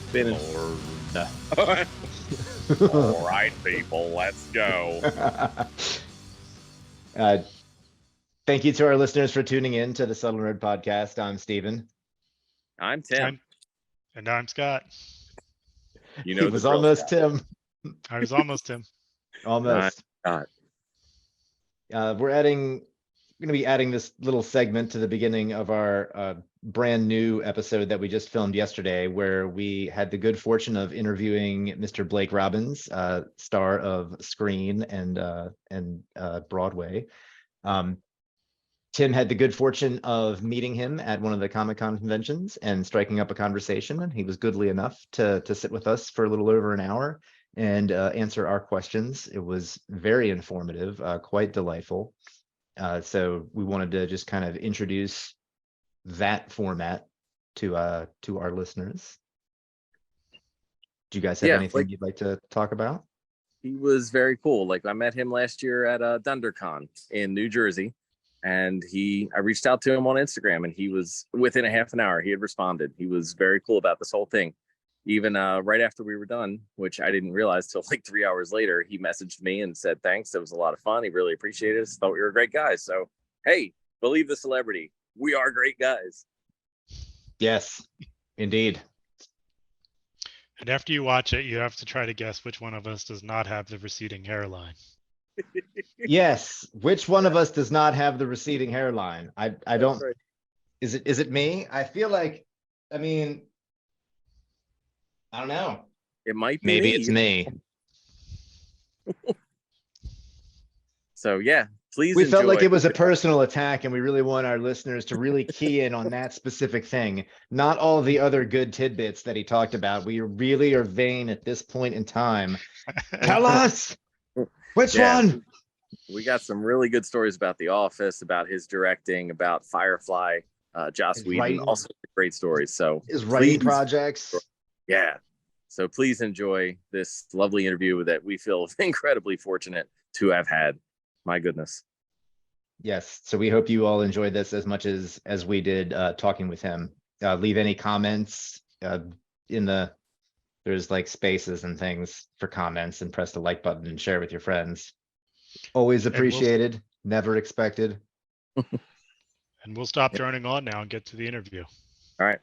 Spinning. All right, people, let's go. Thank you to our listeners for tuning in to the Subtle Nerd Podcast. I'm Steven. I'm Tim. And I'm Scott. You know He was almost Tim. I was almost Tim. Almost. Scott. We're going to be adding this little segment to the beginning of our brand new episode that we just filmed yesterday, where we had the good fortune of interviewing Mr. Blake Robbins, star of Screen and Broadway. Tim had the good fortune of meeting him at one of the Comic-Con conventions and striking up a conversation, and he was goodly enough to sit with us for a little over an hour and answer our questions. It was very informative, quite delightful. So we wanted to just kind of introduce that format to our listeners. Do you guys have anything you'd like to talk about? He was very cool. Like, I met him last year at DunderCon in New Jersey, and I reached out to him on Instagram, and he was within a half an hour. He had responded. He was very cool about this whole thing. Even right after we were done, which I didn't realize till like 3 hours later, he messaged me and said, thanks. It was a lot of fun. He really appreciated us. Thought we were great guys. So, hey, believe the celebrity. We are great guys. Yes, indeed. And after you watch it, you have to try to guess which one of us does not have the receding hairline. Yes, which one of us does not have the receding hairline? I don't. Right. Is it me? I feel like, I mean, I don't know. It might be Maybe me. it's me. So yeah, please. We felt like enjoy. it was a personal attack, and we really want our listeners to really key in on that specific thing, not all the other good tidbits that he talked about. We really are vain at this point in time. Tell us which one. We got some really good stories about The Office, about his directing, about Firefly, Joss Whedon, writing. also great stories. So His writing please- projects. Yeah. So please enjoy this lovely interview that we feel incredibly fortunate to have had. My goodness. Yes. So we hope you all enjoyed this as much as we did talking with him. Leave any comments there's like spaces and things for comments, and press the like button and share with your friends. Always appreciated, never expected. And we'll stop droning on now and get to the interview. All right.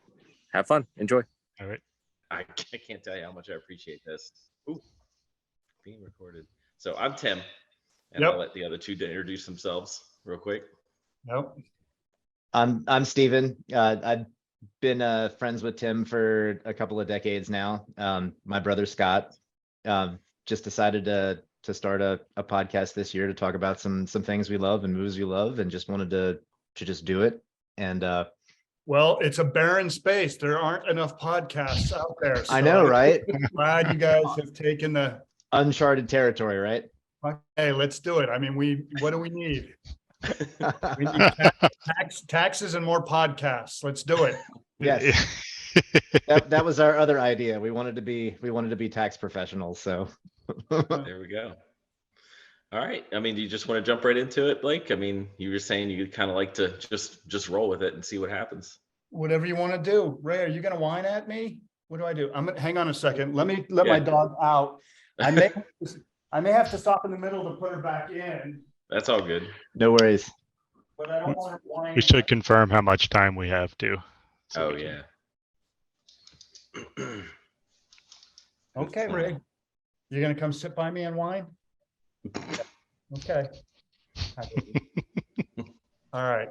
Have fun. Enjoy. All right. I can't tell you how much I appreciate this. Ooh, being recorded. So I'm Tim, and I'll let the other two introduce themselves real quick. Nope. I'm Steven. I've been friends with Tim for a couple of decades now. My brother Scott just decided to start a podcast this year to talk about some things we love and movies we love, and just wanted to just do it. And Well, it's a barren space. There aren't enough podcasts out there. I know, right? I'm glad you guys have taken the Uncharted territory, right? hey, let's do it. I mean, what do we need? We need taxes and more podcasts. Let's do it. Yes. that was our other idea. We wanted to be tax professionals. So There we go. All right. I mean, do you just want to jump right into it, Blake? I mean, you were saying you kind of like to just roll with it and see what happens. Whatever you want to do. Ray, are you going to whine at me? What do I do? Hang on a second. Let me let my dog out. I may have to stop in the middle to put her back in, That's all good. no worries. but I don't want her whining. We should confirm how much time we have too. So Oh we yeah. Okay, Ray. You're going to come sit by me and whine? Okay. All right.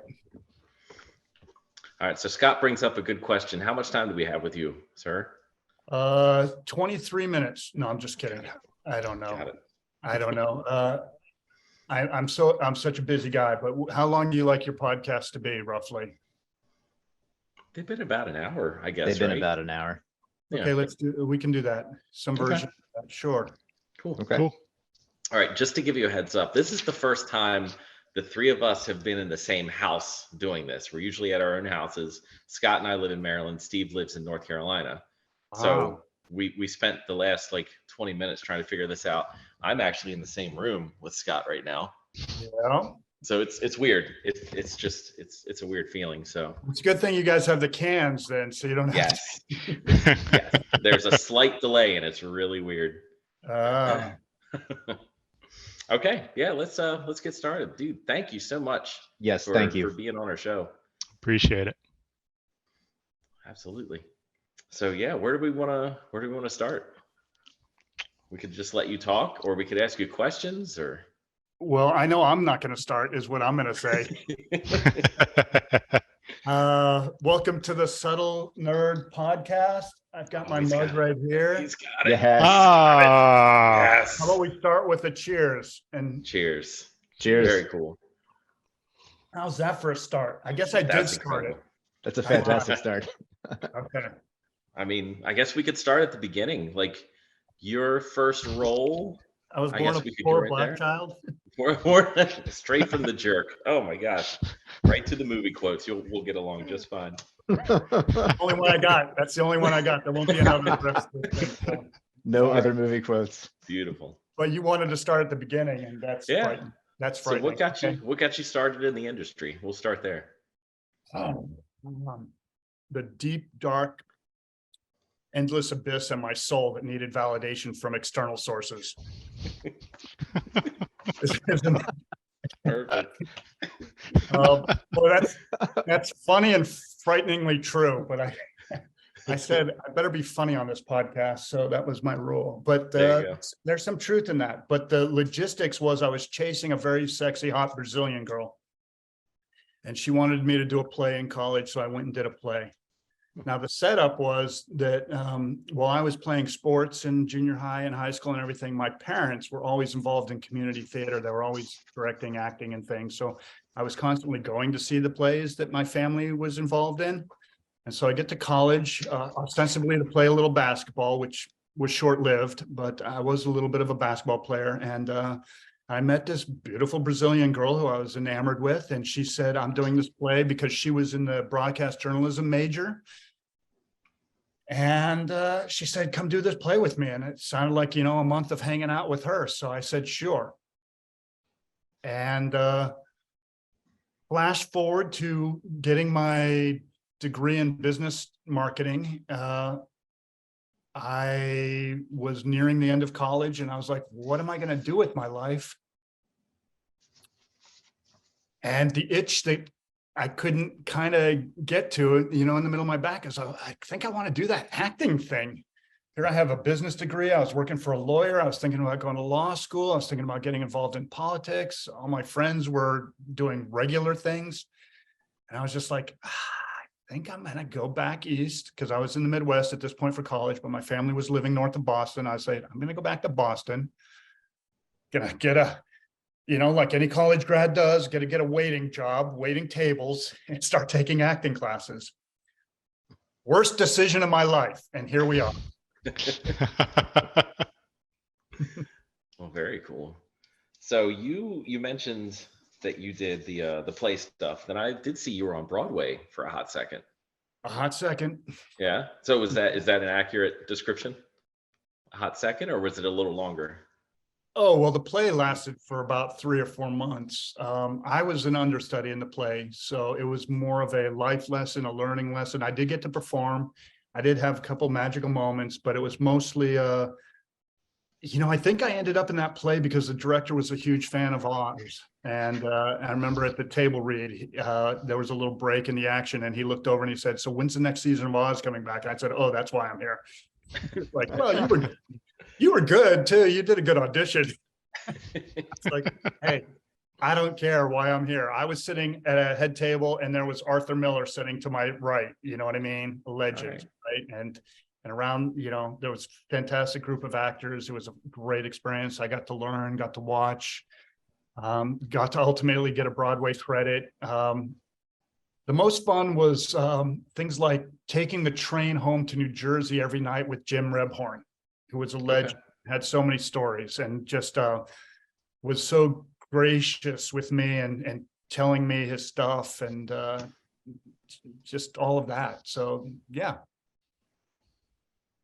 All right. So Scott brings up a good question. How much time do we have with you, sir? 23 minutes. No, I'm just kidding. I don't know. Got it. I don't know. I'm such a busy guy, but how long do you like your podcast to be roughly? They've been about an hour, I guess. They've been right? about an hour. Yeah. Okay, we can do that. Some Okay. version of that. Sure. Cool. Okay. Cool. All right. Just to give you a heads up, this is the first time the three of us have been in the same house doing this. We're usually at our own houses. Scott and I live in Maryland. Steve lives in North Carolina. So we spent the last like 20 minutes trying to figure this out. I'm actually in the same room with Scott right now. Yeah. So it's weird. It's a weird feeling. So It's a good thing you guys have the cans then, so you don't have yes, there's a slight delay and it's really weird. to. Okay, yeah, let's get started, dude. Thank you so much. Yes, for, thank you for being on our show. Appreciate it. Absolutely. So yeah, where do we want to start? We could just let you talk, or we could ask you questions, or. Well, I know I'm not going to start, is what I'm going to say. Welcome to the Subtle Nerd Podcast. I've got my mug right here. He's got it. Yes. Yes. How about we start with a cheers? And Cheers. Cheers. Very cool. how's that for a start? I guess I did That's start incredible. That's a fantastic start. it. Okay. I mean, I guess we could start at the beginning. Like your first role. I was I born guess a we could poor go right black there. child. Straight from the jerk. Oh my gosh. Right to the movie quotes. We'll get along just fine. Only one I got. That's the only one I got. There won't be another rest of the thing, so. No other movie quotes. Beautiful. But you wanted to start at the beginning, and that's Yeah. frightening. That's So frightening. what got you started in the industry? We'll start there. The deep, dark, endless abyss in my soul that needed validation from external sources. Perfect. Well, that's funny and frighteningly true, but I said I better be funny on this podcast, so that was my rule. But There you go. there's some truth in that. But the logistics was I was chasing a very sexy, hot Brazilian girl, and she wanted me to do a play in college, so I went and did a play. Now the setup was that while I was playing sports in junior high and high school and everything, my parents were always involved in community theater. They were always directing, acting, and things. So I was constantly going to see the plays that my family was involved in. And so I get to college, ostensibly to play a little basketball, which was short-lived, but I was a little bit of a basketball player. And I met this beautiful Brazilian girl who I was enamored with. And she said, I'm doing this play because she was in the broadcast journalism major. And she said, come do this play with me. And it sounded like, a month of hanging out with her. So I said, sure. And flash forward to getting my degree in business marketing. I was nearing the end of college and I was like, what am I going to do with my life? And the itch that I couldn't kind of get to, in the middle of my back is I think I want to do that acting thing. Here I have a business degree. I was working for a lawyer. I was thinking about going to law school. I was thinking about getting involved in politics. All my friends were doing regular things. And I was just like, I think I'm going to go back east because I was in the Midwest at this point for college, but my family was living north of Boston. I said, I'm going to go back to Boston. Gonna get a, like any college grad does, get a waiting job, waiting tables, and start taking acting classes. Worst decision of my life. And here we are. Well, very cool. So you mentioned that you did the play stuff. Then I did see you were on Broadway for a hot second. A hot second. Yeah. So is that an accurate description? A hot second, or was it a little longer? Oh, well, the play lasted for about 3 or 4 months. I was an understudy in the play, so it was more of a life lesson, a learning lesson. I did get to perform. I did have a couple magical moments, but it was mostly, I think I ended up in that play because the director was a huge fan of Oz. And I remember at the table read, there was a little break in the action and he looked over and he said, so when's the next season of Oz coming back? And I said, oh, that's why I'm here. Like, well, you were good too. You did a good audition. It's like, hey, I don't care why I'm here. I was sitting at a head table and there was Arthur Miller sitting to my right. You know what I mean? A legend, right? And around, there was a fantastic group of actors. It was a great experience. I got to learn, got to watch, got to ultimately get a Broadway credit. The most fun was things like taking the train home to New Jersey every night with Jim Rebhorn, who was a legend, had so many stories, and just was so gracious with me and telling me his stuff and just all of that. So yeah,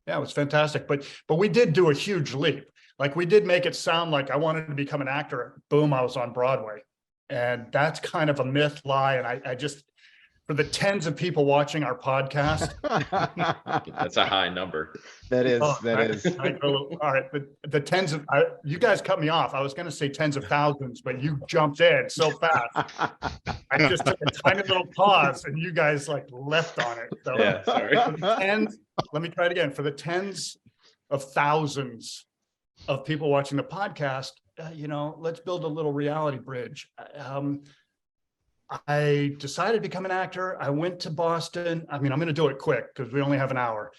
it was fantastic. But we did do a huge leap. Like we did make it sound like I wanted to become an actor. Boom, I was on Broadway. And that's kind of a myth lie. And I just, for the tens of people watching our podcast. That's a high number. That is, Oh, that is. all right, but the tens of, you guys cut me off. I was going to say tens of thousands, but you jumped in so fast. I just took a tiny little pause and you guys like left on it. So Yeah, sorry. for the tens, let me try it again. For the tens of thousands of people watching the podcast, let's build a little reality bridge. I decided to become an actor. I went to Boston. I mean, I'm going to do it quick because we only have an hour.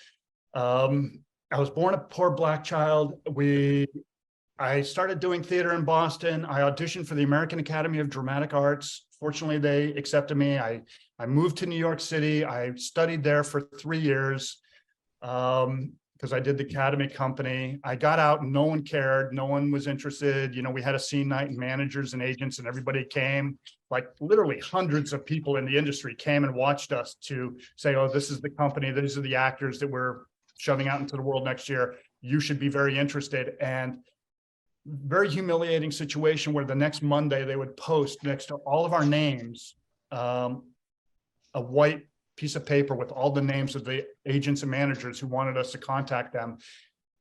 I was born a poor Black child. I started doing theater in Boston. I auditioned for the American Academy of Dramatic Arts. Fortunately, they accepted me. I moved to New York City. I studied there for 3 years because I did the Academy company. I got out and no one cared. No one was interested. We had a scene night and managers and agents and everybody came. Like literally hundreds of people in the industry came and watched us to say, oh, this is the company. These are the actors that we're shoving out into the world next year. You should be very interested. And very humiliating situation where the next Monday they would post next to all of our names, a white piece of paper with all the names of the agents and managers who wanted us to contact them.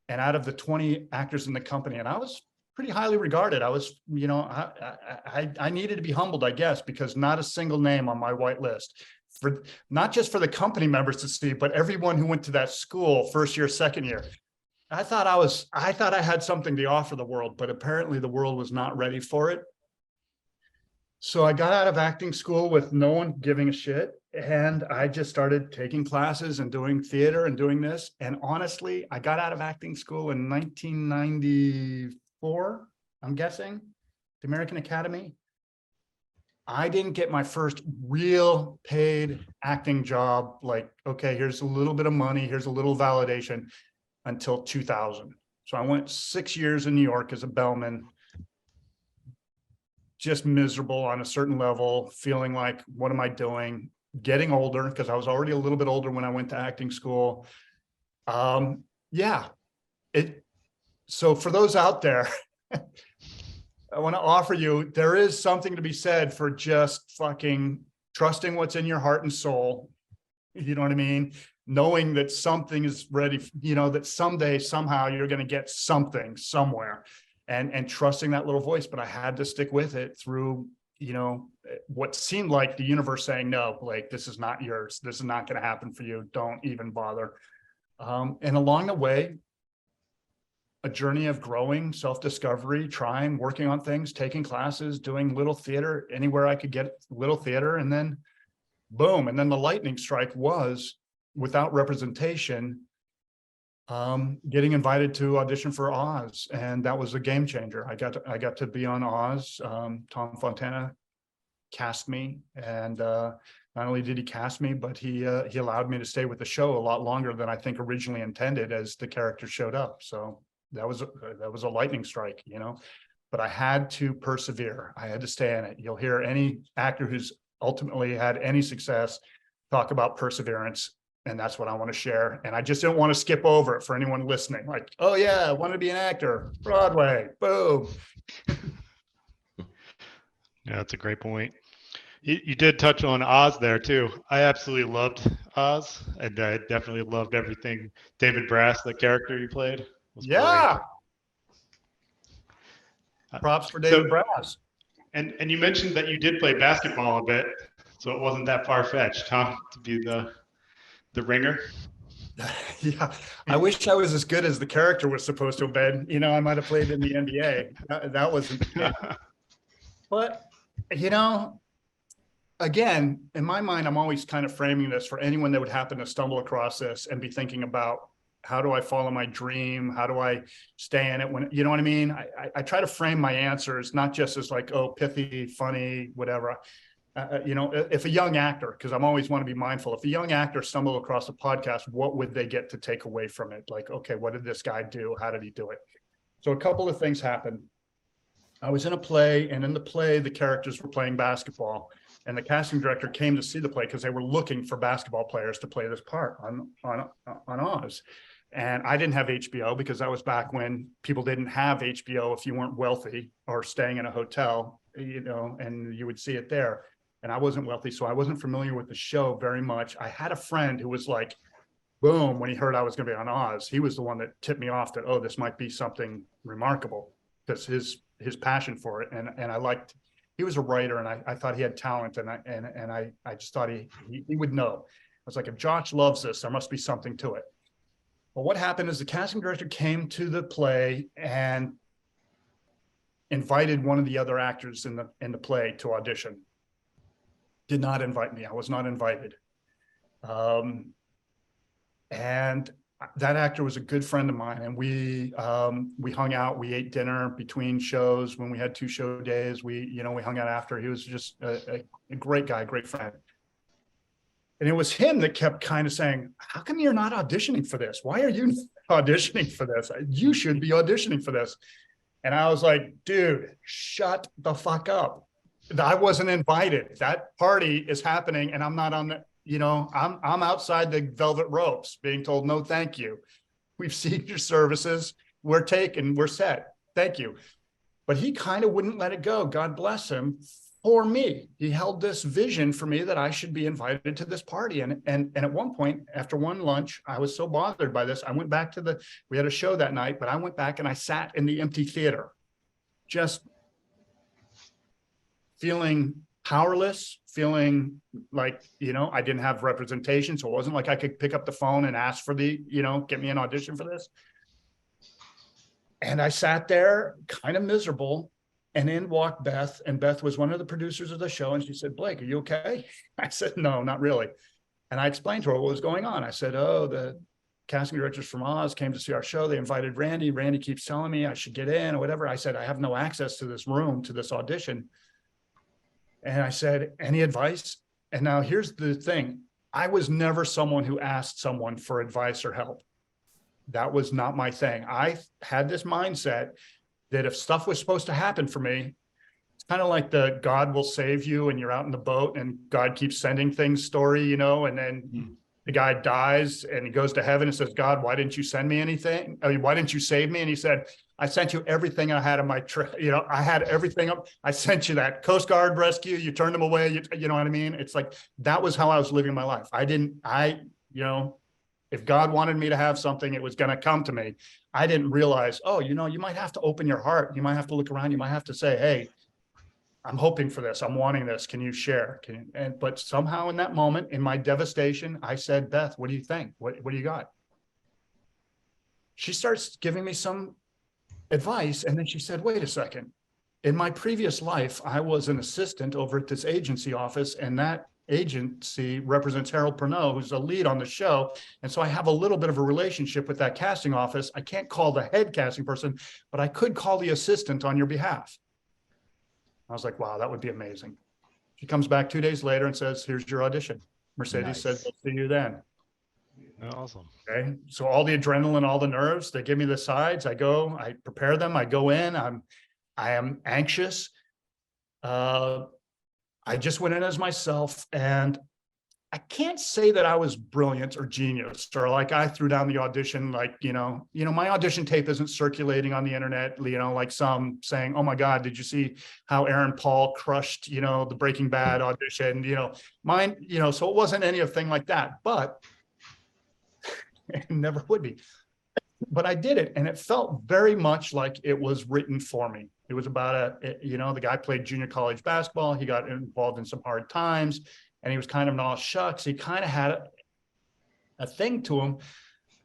And out of the 20 actors in the company, and I was pretty highly regarded. I was, I needed to be humbled, I guess, because not a single name on my white list, for not just for the company members to see, but everyone who went to that school, first year, second year. I thought I had something to offer the world, but apparently the world was not ready for it. So I got out of acting school with no one giving a shit. And I just started taking classes and doing theater and doing this. And honestly, I got out of acting school in 1994, I'm guessing, the American Academy. I didn't get my first real paid acting job. Like, okay, here's a little bit of money. Here's a little validation until 2000. So I went 6 years in New York as a bellman, just miserable on a certain level, feeling like, what am I doing? Getting older, because I was already a little bit older when I went to acting school. So for those out there, I want to offer you, there is something to be said for just fucking trusting what's in your heart and soul. You know what I mean? Knowing that something is ready, that someday, somehow you're going to get something somewhere, and trusting that little voice. But I had to stick with it through, what seemed like the universe saying, no, Blake, this is not yours. This is not going to happen for you. Don't even bother. And along the way, a journey of growing, self-discovery, trying, working on things, taking classes, doing little theater, anywhere I could get little theater. And then boom. And then the lightning strike was, without representation, getting invited to audition for Oz. And that was a game changer. I got to be on Oz. Tom Fontana cast me. And not only did he cast me, but he allowed me to stay with the show a lot longer than I think originally intended as the character showed up. So that was a lightning strike, but I had to persevere. I had to stay in it. You'll hear any actor who's ultimately had any success talk about perseverance. And that's what I want to share. And I just don't want to skip over it for anyone listening. Like, oh yeah, I want to be an actor, Broadway, boom. Yeah, that's a great point. You did touch on Oz there too. I absolutely loved Oz, and I definitely loved everything David Brass, the character you played. Was yeah. great. Props for David Brass. And you mentioned that you did play basketball a bit, so it wasn't that far-fetched, huh, to be the ringer. Yeah, I wish I was as good as the character was supposed to have been. I might have played in the NBA. That wasn't. But again, in my mind, I'm always kind of framing this for anyone that would happen to stumble across this and be thinking about, how do I follow my dream? How do I stay in it? When, you know what I mean? I try to frame my answers not just as like, oh, pithy, funny, whatever. If a young actor, because I'm always want to be mindful, if a young actor stumbled across a podcast, what would they get to take away from it? Like, okay, what did this guy do? How did he do it? So a couple of things happened. I was in a play, and in the play, the characters were playing basketball, and the casting director came to see the play because they were looking for basketball players to play this part on Oz. And I didn't have HBO because that was back when people didn't have HBO if you weren't wealthy or staying in a hotel. and you would see it there. And I wasn't wealthy, so I wasn't familiar with the show very much. I had a friend who was like, boom, when he heard I was going to be on Oz, he was the one that tipped me off that, oh, this might be something remarkable, because his passion for it. And I liked, he was a writer, and I thought he had talent, and I just thought he would know. I was like, if Josh loves this, there must be something to it. Well, what happened is the casting director came to the play and invited one of the other actors in the play to audition. Did not invite me. I was not invited. And that actor was a good friend of mine, and we hung out. We ate dinner between shows when we had 2 show days. We hung out after. He was just a great guy, great friend. And it was him that kept kind of saying, how come you're not auditioning for this? Why are you auditioning for this? You should be auditioning for this. And I was like, dude, shut the fuck up. I wasn't invited. That party is happening, and I'm not on the, I'm outside the velvet ropes being told, no, thank you. We've seen your services. We're taken. We're set. Thank you. But he kind of wouldn't let it go. God bless him. For me, he held this vision for me that I should be invited to this party. And at one point, after one lunch, I was so bothered by this. I went back to we had a show that night, but I went back and I sat in the empty theater, just feeling powerless, feeling like, I didn't have representation. So it wasn't like I could pick up the phone and ask for get me an audition for this. And I sat there kind of miserable, and in walked Beth, and Beth was one of the producers of the show. And she said, Blake, are you okay? I said, no, not really. And I explained to her what was going on. I said, oh, the casting directors from Oz came to see our show. They invited Randy. Randy keeps telling me I should get in or whatever. I said, I have no access to this room, to this audition. And I said, any advice? And now here's the thing. I was never someone who asked someone for advice or help. That was not my thing. I had this mindset that if stuff was supposed to happen for me, it's kind of like the God will save you and you're out in the boat and God keeps sending things story, and then the guy dies and he goes to heaven and says, God, why didn't you send me anything? I mean, why didn't you save me? And he said, I sent you everything I had in my trip. I had everything up. I sent you that Coast Guard rescue. You turned them away. You know what I mean? It's like, that was how I was living my life. If God wanted me to have something, it was going to come to me. I didn't realize, you might have to open your heart. You might have to look around. You might have to say, hey, I'm hoping for this. I'm wanting this. Can you share? But somehow in that moment, in my devastation, I said, Beth, what do you think? What do you got? She starts giving me some advice. And then she said, wait a second. In my previous life, I was an assistant over at this agency office, and that agency represents Harold Pernot, who's a lead on the show. And so I have a little bit of a relationship with that casting office. I can't call the head casting person, but I could call the assistant on your behalf. I was like, wow, that would be amazing. She comes back 2 days later and says, here's your audition. Mercedes said, we'll see you then. Awesome. Okay. So all the adrenaline, all the nerves, they give me the sides. I go, I prepare them. I go in, I am anxious. I just went in as myself, and I can't say that I was brilliant or genius or like I threw down the audition. Like, my audition tape isn't circulating on the internet, like some saying, oh my God, did you see how Aaron Paul crushed, the Breaking Bad audition, mine, so it wasn't anything like that, but it never would be. But I did it, and it felt very much like it was written for me. It was about the guy played junior college basketball. He got involved in some hard times, and he was kind of an all shucks. He kind of had a thing to him.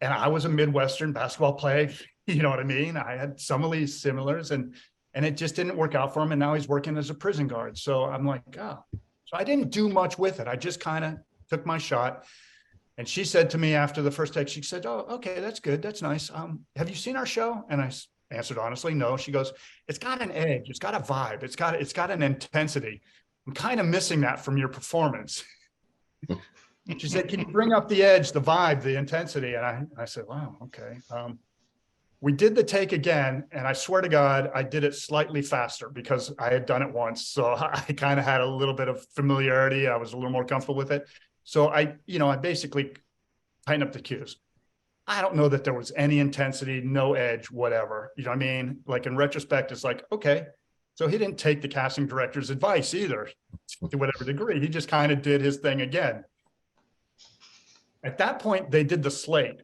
And I was a Midwestern basketball player. You know what I mean? I had some of these similars, and it just didn't work out for him. And now he's working as a prison guard. So I'm like, oh. So I didn't do much with it. I just kind of took my shot. And she said to me after the first take, she said, oh, okay, that's good. That's nice. Have you seen our show? And I answered honestly, no. She goes, it's got an edge. It's got a vibe. It's got an intensity. I'm kind of missing that from your performance. She said, can you bring up the edge, the vibe, the intensity? And I said, wow, okay. We did the take again. And I swear to God, I did it slightly faster because I had done it once. So I kind of had a little bit of familiarity. I was a little more comfortable with it. So I basically tightened up the cues. I don't know that there was any intensity, no edge, whatever. You know what I mean? Like in retrospect, it's like, okay, So he didn't take the casting director's advice either, to whatever degree. He just kind of did his thing again. At that point, they did the slate.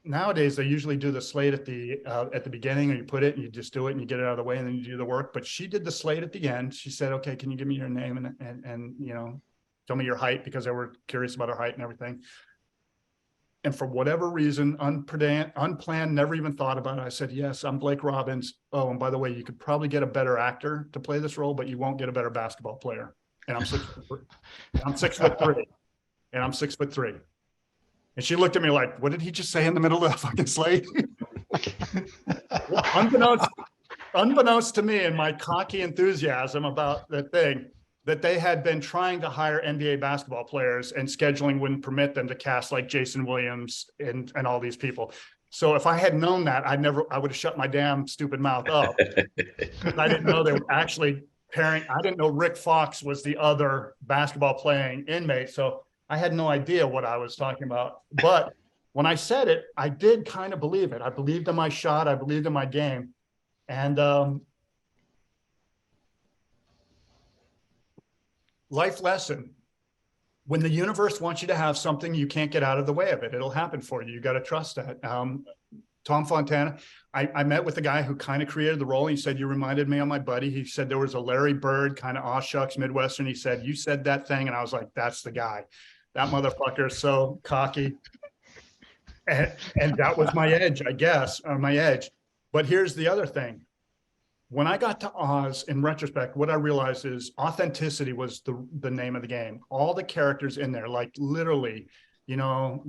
Nowadays, they usually do the slate at the beginning, or you put it and you just do it and you get it out of the way and then you do the work. But she did the slate at the end. She said, "Okay, can you give me your name and you know, tell me your height," because they were curious about her height and everything. And for whatever reason, unplanned, never even thought about it, I said, "Yes, I'm Blake Robbins. Oh, and by the way, you could probably get a better actor to play this role, but you won't get a better basketball player." And I'm 6'3". I'm 6'3". And I'm 6'3". And she looked at me like, "What did he just say in the middle of the fucking slate?" Unbeknownst to me and my cocky enthusiasm about the thing, that they had been trying to hire NBA basketball players and scheduling wouldn't permit them to cast like Jason Williams and all these people. So if I had known that, I would have shut my damn stupid mouth up. I didn't know they were actually pairing. I didn't know Rick Fox was the other basketball playing inmate. So I had no idea what I was talking about. But when I said it, I did kind of believe it. I believed in my shot. I believed in my game. And life lesson: when the universe wants you to have something, you can't get out of the way of it. It'll happen for you. You got to trust that. Tom Fontana, I met with a guy who kind of created the role. He said, "You reminded me of my buddy." He said there was a Larry Bird kind of aw shucks Midwestern. He said, "You said that thing." And I was like, "That's the guy. That motherfucker is so cocky." And that was my edge, I guess, or my edge. But here's the other thing. When I got to Oz, in retrospect, what I realized is authenticity was the name of the game. All the characters in there, like literally, Chuck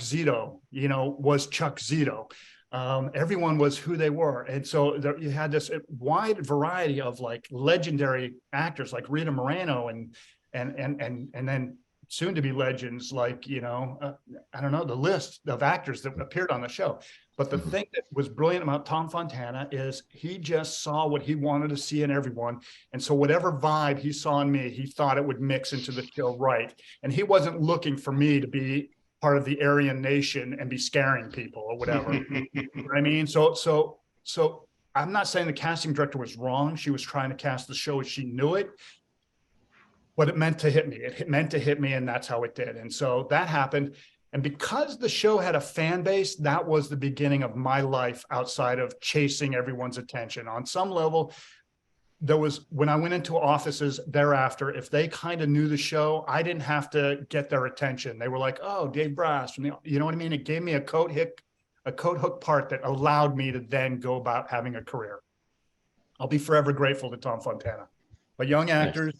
Zito, was Chuck Zito. Everyone was who they were. And so you had this wide variety of like legendary actors like Rita Moreno and then soon to be legends like, I don't know, the list of actors that appeared on the show. But the thing that was brilliant about Tom Fontana is he just saw what he wanted to see in everyone. And so whatever vibe he saw in me, he thought it would mix into the show right. And he wasn't looking for me to be part of the Aryan nation and be scaring people or whatever. You know what I mean? So I'm not saying the casting director was wrong. She was trying to cast the show as she knew it. But it meant to hit me. It meant to hit me, and that's how it did. And so that happened. And because the show had a fan base, that was the beginning of my life outside of chasing everyone's attention. On some level, there was, when I went into offices thereafter, if they kind of knew the show, I didn't have to get their attention. They were like, "Oh, Dave Brass," you know what I mean? It gave me a coat hook part that allowed me to then go about having a career. I'll be forever grateful to Tom Fontana. But young actors,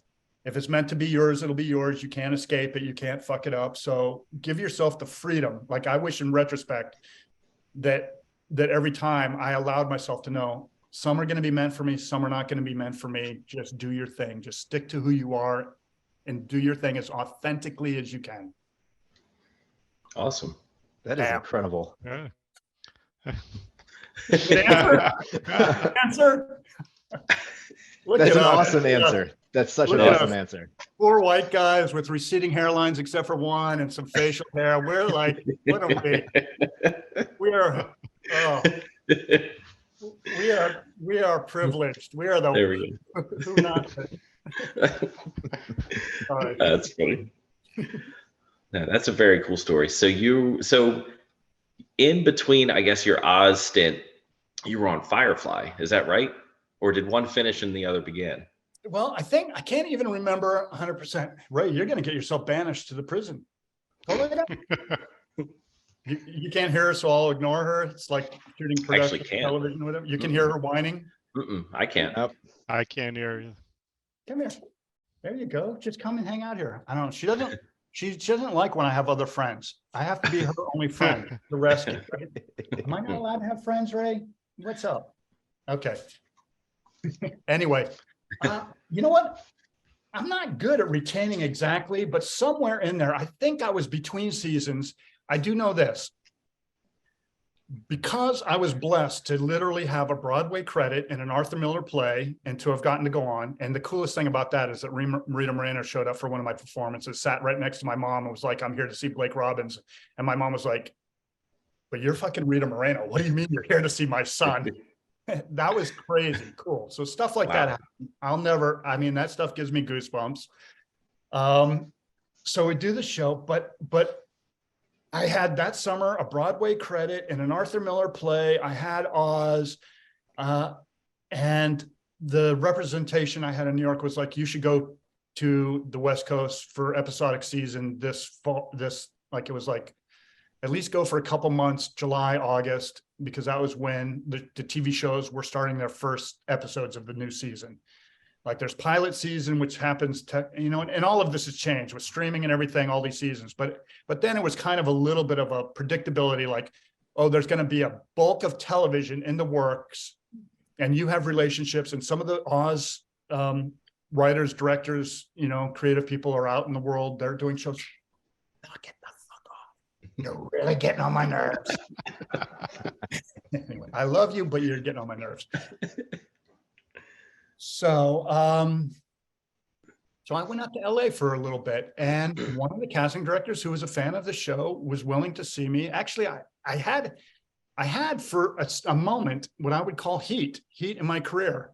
if it's meant to be yours, it'll be yours. You can't escape it. You can't fuck it up. So give yourself the freedom. Like I wish in retrospect that every time I allowed myself to know some are going to be meant for me, some are not going to be meant for me. Just do your thing. Just stick to who you are and do your thing as authentically as you can. Awesome. That is incredible. Yeah. Answer? That's an awesome answer. That's such an awesome answer. 4 white guys with receding hairlines, except for one, and some facial hair. We're like, what are we? We are privileged. We are the. There we go. Who not? All right. That's funny. No, that's a very cool story. So in between, I guess, your Oz stint, you were on Firefly. Is that right? Or did one finish and the other begin? Well, I can't even remember 100%. Ray, you're going to get yourself banished to the prison. Go look it up. You can't hear her, so I'll ignore her. It's like shooting production television or whatever. You can hear her whining. I can't. Nope. I can't hear you. Come here. There you go. Just come and hang out here. I don't know. She doesn't like when I have other friends. I have to be her only friend. The rest. Am I not allowed to have friends, Ray? What's up? Okay. Anyway, you know what? I'm not good at retaining exactly, but somewhere in there, I think I was between seasons. I do know this. Because I was blessed to literally have a Broadway credit in an Arthur Miller play and to have gotten to go on. And the coolest thing about that is that Rita Moreno showed up for one of my performances, sat right next to my mom and was like, "I'm here to see Blake Robbins." And my mom was like, "But you're fucking Rita Moreno. What do you mean you're here to see my son?" That was crazy cool. So stuff like that happened. I mean, that stuff gives me goosebumps. So we do the show, but I had that summer a Broadway credit and an Arthur Miller play. I had Oz, and the representation I had in New York was like, you should go to the West Coast for episodic season this fall. It was like, at least go for a couple months, July, August, because that was when the TV shows were starting their first episodes of the new season. Like there's pilot season, which happens and all of this has changed with streaming and everything, all these seasons. But then it was kind of a little bit of a predictability, like, oh, there's going to be a bulk of television in the works, and you have relationships, and some of the Oz writers, directors, creative people are out in the world. They're doing shows. Knock it the fuck off. You're really getting on my nerves. Anyway, I love you, but you're getting on my nerves. So, so I went out to LA for a little bit, and one of the casting directors who was a fan of the show was willing to see me. Actually, I had for a moment what I would call heat in my career.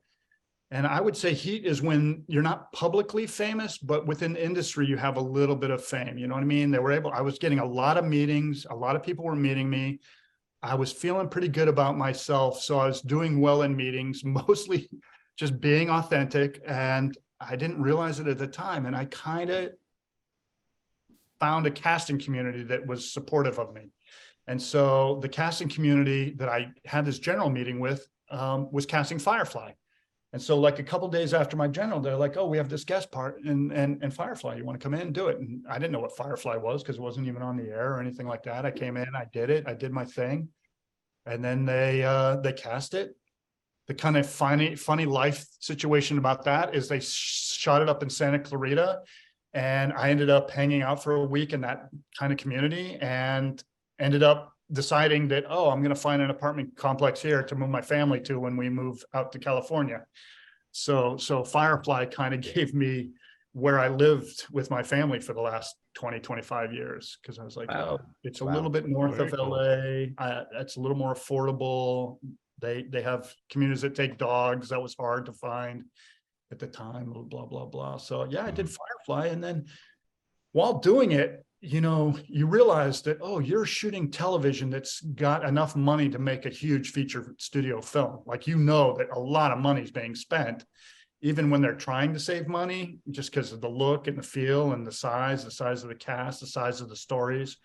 And I would say heat is when you're not publicly famous, but within the industry, you have a little bit of fame. You know what I mean? I was getting a lot of meetings. A lot of people were meeting me. I was feeling pretty good about myself. So I was doing well in meetings, mostly just being authentic. And I didn't realize it at the time. And I kind of found a casting community that was supportive of me. And so the casting community that I had this general meeting with was casting Firefly. And so like a couple of days after my general, they're like, oh, we have this guest part in Firefly. You want to come in and do it? And I didn't know what Firefly was because it wasn't even on the air or anything like that. I came in, I did it. I did my thing. And then they cast it. The kind of funny life situation about that is they shot it up in Santa Clarita. And I ended up hanging out for a week in that kind of community and ended up deciding that, oh, I'm going to find an apartment complex here to move my family to when we move out to California. So Firefly kind of gave me where I lived with my family for the last 20, 25 years. Cause I was like, oh, it's a little bit north of LA. It's a little more affordable. They have communities that take dogs. That was hard to find at the time, blah, blah, blah. So yeah, I did Firefly. And then while doing it, you realize that, oh, you're shooting television that's got enough money to make a huge feature studio film. Like, that a lot of money is being spent, even when they're trying to save money, just because of the look and the feel and the size of the cast, the size of the stories.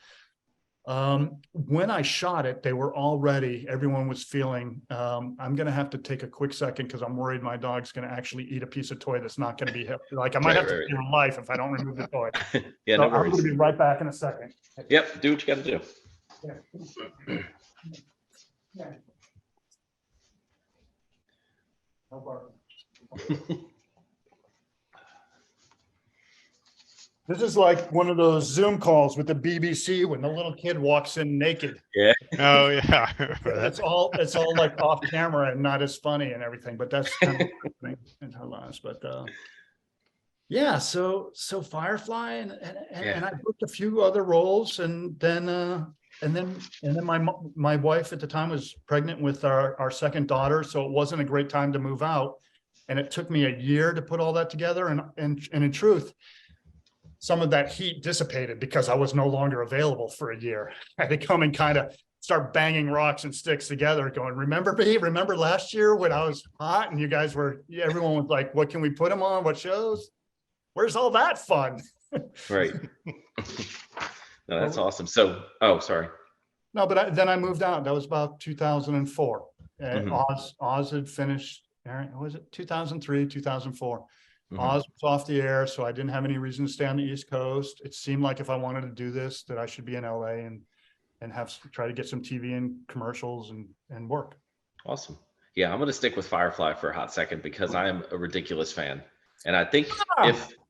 When I shot it, they were all ready. Everyone was feeling, I'm going to have to take a quick second because I'm worried my dog's going to actually eat a piece of toy that's not going to be like, I might have to take your life if I don't remove the toy. Yeah, so no worries. I'm going to be right back in a second. Yep, do what you got to do. Yeah. No problem. This is like one of those Zoom calls with the BBC when the little kid walks in naked. Yeah. Oh yeah. It's all like off camera and not as funny and everything, but that's kind of thing in our lives. But yeah, so Firefly and I booked a few other roles, and then my wife at the time was pregnant with our second daughter, so it wasn't a great time to move out, and it took me a year to put all that together. And in truth, some of that heat dissipated because I was no longer available for a year. I had to come and kind of start banging rocks and sticks together going, remember me? Remember last year when I was hot and you guys everyone was like, what can we put them on? What shows? Where's all that fun? Right. No, that's awesome. So, oh, sorry. No, but then I moved out. That was about 2004. And Mhm. Oz had finished, was it 2003, 2004? Mhm. Oz was off the air, so I didn't have any reason to stay on the East Coast. It seemed like if I wanted to do this, that I should be in LA and try to get some TV and commercials and work. Awesome. Yeah, I'm going to stick with Firefly for a hot second because I am a ridiculous fan. And I think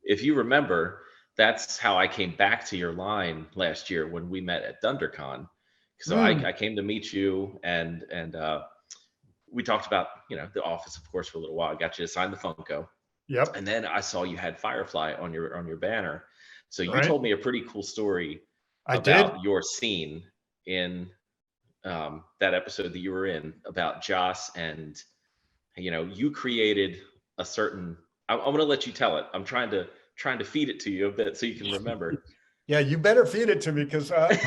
if you remember, that's how I came back to your line last year when we met at DunderCon. So I came to meet you and we talked about, The Office, of course, for a little while. I got you to sign the Funko. Yep. And then I saw you had Firefly on your banner. So you Right. told me a pretty cool story I about did. your scene in that episode that you were in about Joss, and you created a certain. I'm going to let you tell it. I'm trying to feed it to you a bit so you can remember. Yeah, you better feed it to me, because if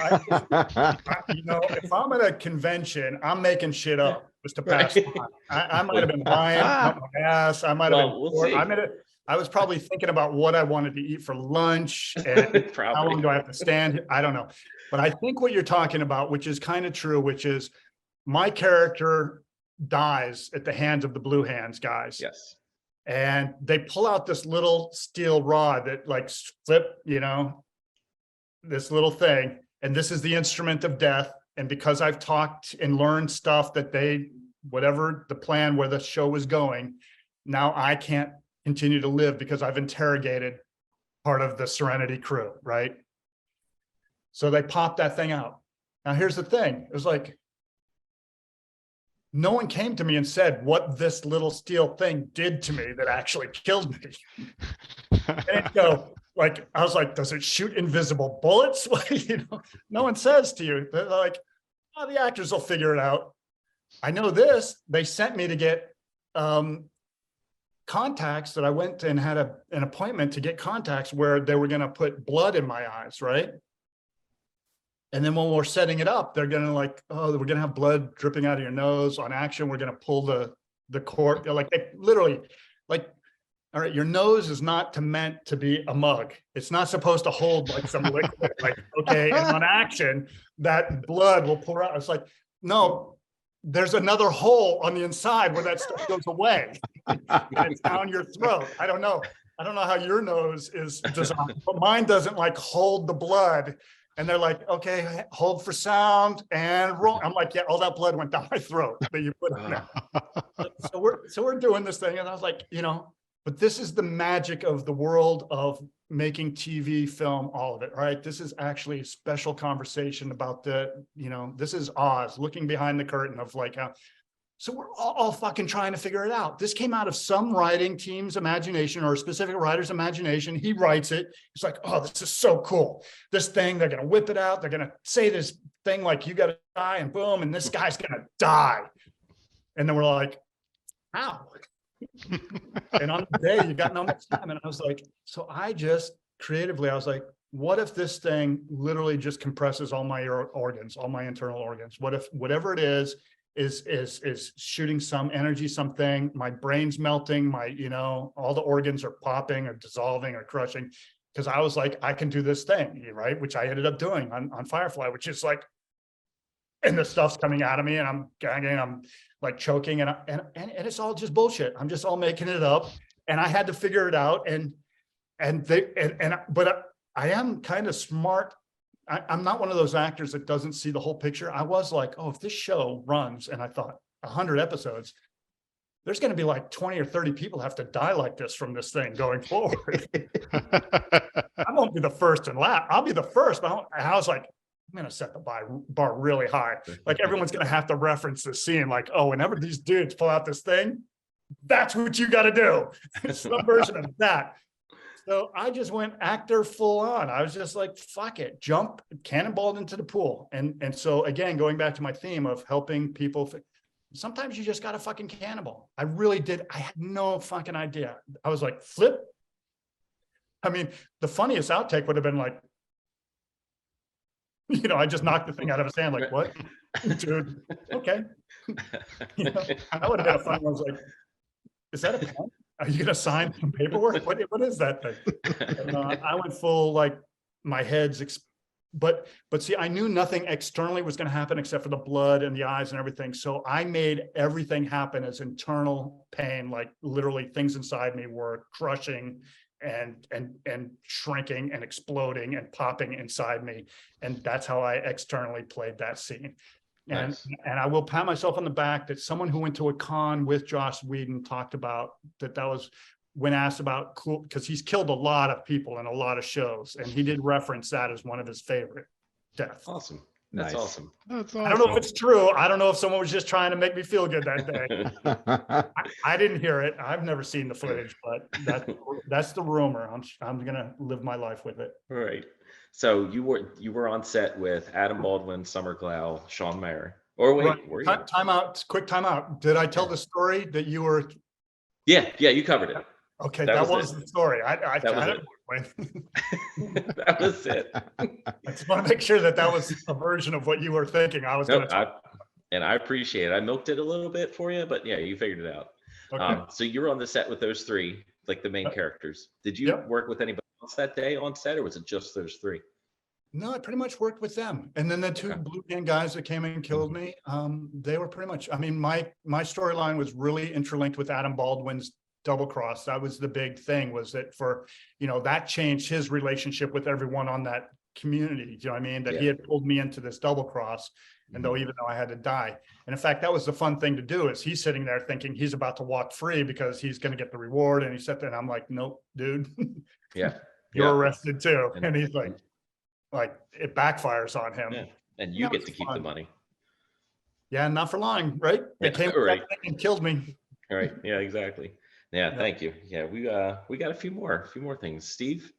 I'm at a convention, I'm making shit up just to pass time. I might have been lying out my ass. I might have been. We'll see. I was probably thinking about what I wanted to eat for lunch and how long do I have to stand. I don't know, but I think what you're talking about, which is kind of true, which is my character dies at the hands of the Blue Hands guys. Yes. And they pull out this little steel rod that like flip, this little thing, and this is the instrument of death. And because I've talked and learned stuff that whatever the plan where the show was going, now I can't continue to live because I've interrogated part of the Serenity crew, right? So they popped that thing out. Now here's the thing. It was like, no one came to me and said what this little steel thing did to me that actually killed me. And I was like, does it shoot invisible bullets? No one says to you. They're like, oh, the actors will figure it out. I know this. They sent me to get contacts that I went and had an appointment to get contacts where they were going to put blood in my eyes, right? And then when we're setting it up, they're going to we're going to have blood dripping out of your nose. On action, we're going to pull the cord. They literally, all right, your nose is not meant to be a mug. It's not supposed to hold some liquid. Okay, and on action, that blood will pour out. It's like, no, there's another hole on the inside where that stuff goes away. And it's down your throat. I don't know how your nose is designed, but mine doesn't hold the blood. And they're like, okay, hold for sound and roll. I'm like, yeah, all that blood went down my throat that you put in there. So we're doing this thing. And I was like, but this is the magic of the world of making TV, film, all of it, right? This is actually a special conversation about this is Oz looking behind the curtain of how. So we're all fucking trying to figure it out. This came out of some writing team's imagination or a specific writer's imagination. He writes it. It's like, oh, this is so cool. This thing, they're going to whip it out. They're going to say this thing you got to die, and boom, and this guy's going to die. And then we're like, how? And on the day, you got no much time. And I was like, so I just creatively, I was like, what if this thing literally just compresses all my organs, all my internal organs? What if whatever it is shooting some energy, something, my brain's melting, all the organs are popping or dissolving or crushing. Because I was like, I can do this thing, right? Which I ended up doing on Firefly, which is and the stuff's coming out of me and I'm gagging, I'm choking and it's all just bullshit. I'm just all making it up. And I had to figure it out. But I am kind of smart. I'm not one of those actors that doesn't see the whole picture. I was like, oh, if this show runs, and I thought 100 episodes, there's going to be 20 or 30 people have to die like this from this thing going forward. I won't be the first and last. I'll be the first. But I was like, I'm going to set the bar really high. Everyone's going to have to reference this scene. Oh, whenever these dudes pull out this thing, that's what you got to do. Some version of that. So I just went actor full on. I was just like, fuck it, jump, cannonballed into the pool. And so again, going back to my theme of helping people, sometimes you just got to fucking cannonball. I really did. I had no fucking idea. I was like, flip. I mean, the funniest outtake would have been I just knocked the thing out of his hand. What? Dude, okay. That would have been a fun one. I was like, is that a pen? Are you going to sign some paperwork? What is that thing? And, I went full, my head's, but see, I knew nothing externally was going to happen except for the blood and the eyes and everything. So I made everything happen as internal pain, literally things inside me were crushing and shrinking and exploding and popping inside me. And that's how I externally played that scene. Nice. And I will pat myself on the back that someone who went to a con with Joss Whedon talked about that was when asked about cool, because he's killed a lot of people in a lot of shows. And he did reference that as one of his favorite deaths. Awesome. That's Nice. awesome. That's awesome. I don't know if it's true. I don't know if someone was just trying to make me feel good that day. I didn't hear it. I've never seen the footage, but that's the rumor. I'm gonna live my life with it. All right. So you were on set with Adam Baldwin, Summer Glau, Sean Mayer, Or wait, Right. were you? Time out, quick time out. Did I tell the story that you were? Yeah, you covered it. Okay, That that was was the story. I That was kind it. of. That was it. I just want to make sure that that was a version of what you were thinking. I was No, going to. I appreciate it. I milked it a little bit for you, but yeah, you figured it out. Okay. So you were on the set with those three, like the main characters. Did you Yep. work with anybody else that day on set, or was it just those three? No, I pretty much worked with them. And then the two Okay. blue can guys that came in and killed me, they were pretty much, I mean, my storyline was really interlinked with Adam Baldwin's double cross. That was the big thing, was that for, that changed his relationship with everyone on that community. Do you know what I mean? That he had pulled me into this double cross. And though, even though I had to die. And in fact, that was the fun thing to do, is he's sitting there thinking he's about to walk free because he's going to get the reward. And he sat there and I'm like, nope, dude, Yeah. you're arrested too. And- And he's like it backfires on him. Yeah. And you That get was to keep fun. the money. Yeah, not for long, right? They Yeah, came right. and killed me. All right. Yeah, exactly. Yeah, Yeah. thank you. Yeah, we got a few more things. Steve,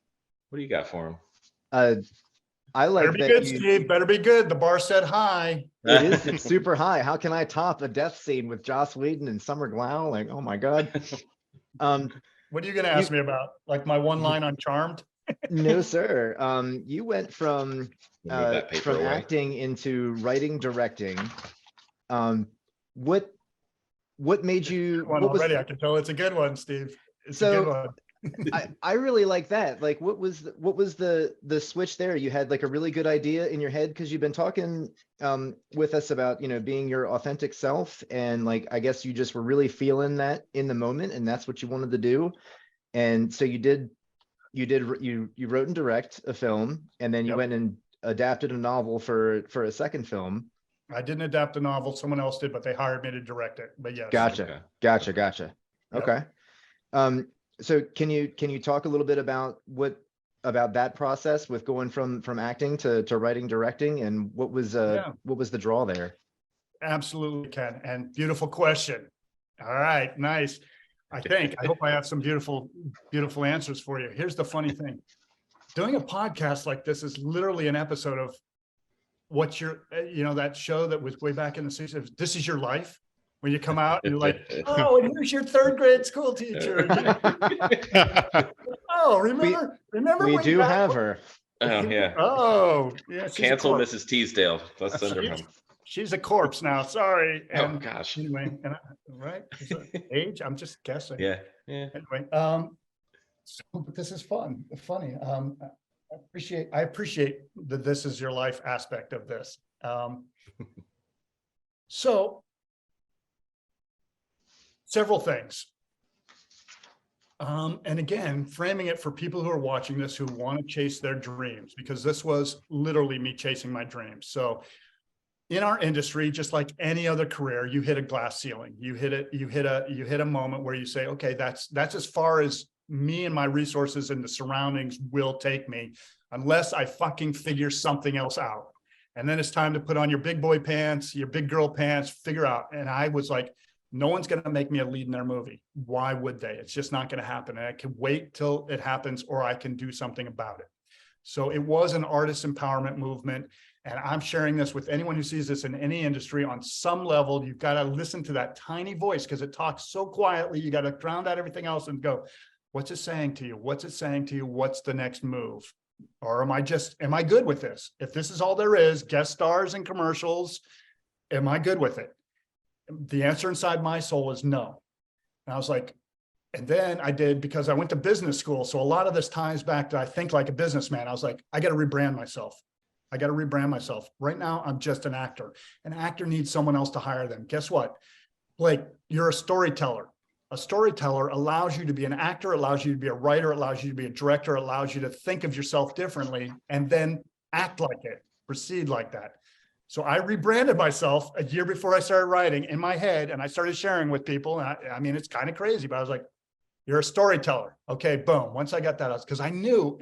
what do you got for him? I like Better be that good, you, Steve. Better be good. The bar said hi. it's super high. How can I top a death scene with Joss Whedon and Summer Glau? Like, oh my God. What are you going to ask me about? Like my one line on Charmed? No, sir. You went from We'll move that paper away. acting into writing, directing. What made you? One What was? already. I can tell it's a good one, Steve. It's a good So one. I really like that. Like, what was the switch there? You had like a really good idea in your head because you've been talking with us about being your authentic self, and like I guess you just were really feeling that in the moment, and that's what you wanted to do. And so you wrote and direct a film, and then you went and adapted a novel for a second film. I didn't adapt a novel. Someone else did, but they hired me to direct it. But yes. Gotcha. Yep. Okay. So can you talk a little bit about that process with going from acting to writing, directing, and what was the draw there? Absolutely, Ken. And beautiful question. All right, nice. I hope I have some beautiful answers for you. Here's the funny thing. Doing a podcast like this is literally an episode of what's your, that show that was way back in the 60s, This Is Your Life, when you come out and you're like, oh, and here's your third grade school teacher. Oh, remember we when do have her. Oh yeah. Oh, yeah. Cancel Mrs. Teasdale. Let's send her home. She's a corpse now. Sorry. Oh gosh. Anyway, right? Is it age? I'm just guessing. Yeah. Anyway, but this is funny. I appreciate the "this is your life" aspect of this. So, several things. And again, framing it for people who are watching this who want to chase their dreams, because this was literally me chasing my dreams. So in our industry, just like any other career, you hit a glass ceiling. You hit a moment where you say, okay, that's as far as me and my resources and the surroundings will take me, unless I fucking figure something else out. And then it's time to put on your big boy pants, your big girl pants, figure out. And I was like, no one's going to make me a lead in their movie. Why would they? It's just not going to happen. And I can wait till it happens, or I can do something about it. So it was an artist empowerment movement. And I'm sharing this with anyone who sees this in any industry on some level. You've got to listen to that tiny voice because it talks so quietly. You got to drown out everything else and go, what's it saying to you? What's it saying to you? What's the next move? Or am I good with this? If this is all there is, guest stars and commercials, am I good with it? The answer inside my soul is no. And I was like, and then I did, because I went to business school. So a lot of this ties back to I think like a businessman. I was like, I got to rebrand myself. Right now, I'm just an actor. An actor needs someone else to hire them. Guess what? Blake, you're a storyteller. A storyteller allows you to be an actor, allows you to be a writer, allows you to be a director, allows you to think of yourself differently and then act like it, proceed like that. So I rebranded myself a year before I started writing in my head, and I started sharing with people. And I mean, it's kind of crazy, but I was like, you're a storyteller. Okay, boom. Once I got that out, because I knew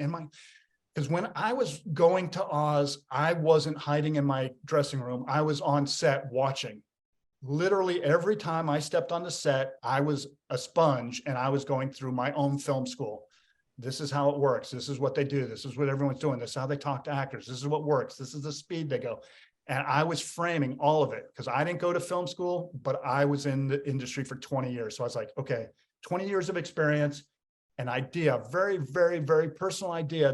because when I was going to Oz, I wasn't hiding in my dressing room. I was on set watching. Literally every time I stepped on the set, I was a sponge and I was going through my own film school. This is how it works. This is what they do. This is what everyone's doing. This is how they talk to actors. This is what works. This is the speed they go. And I was framing all of it because I didn't go to film school, but I was in the industry for 20 years. So I was like, okay, 20 years of experience, an idea, very, very, very personal idea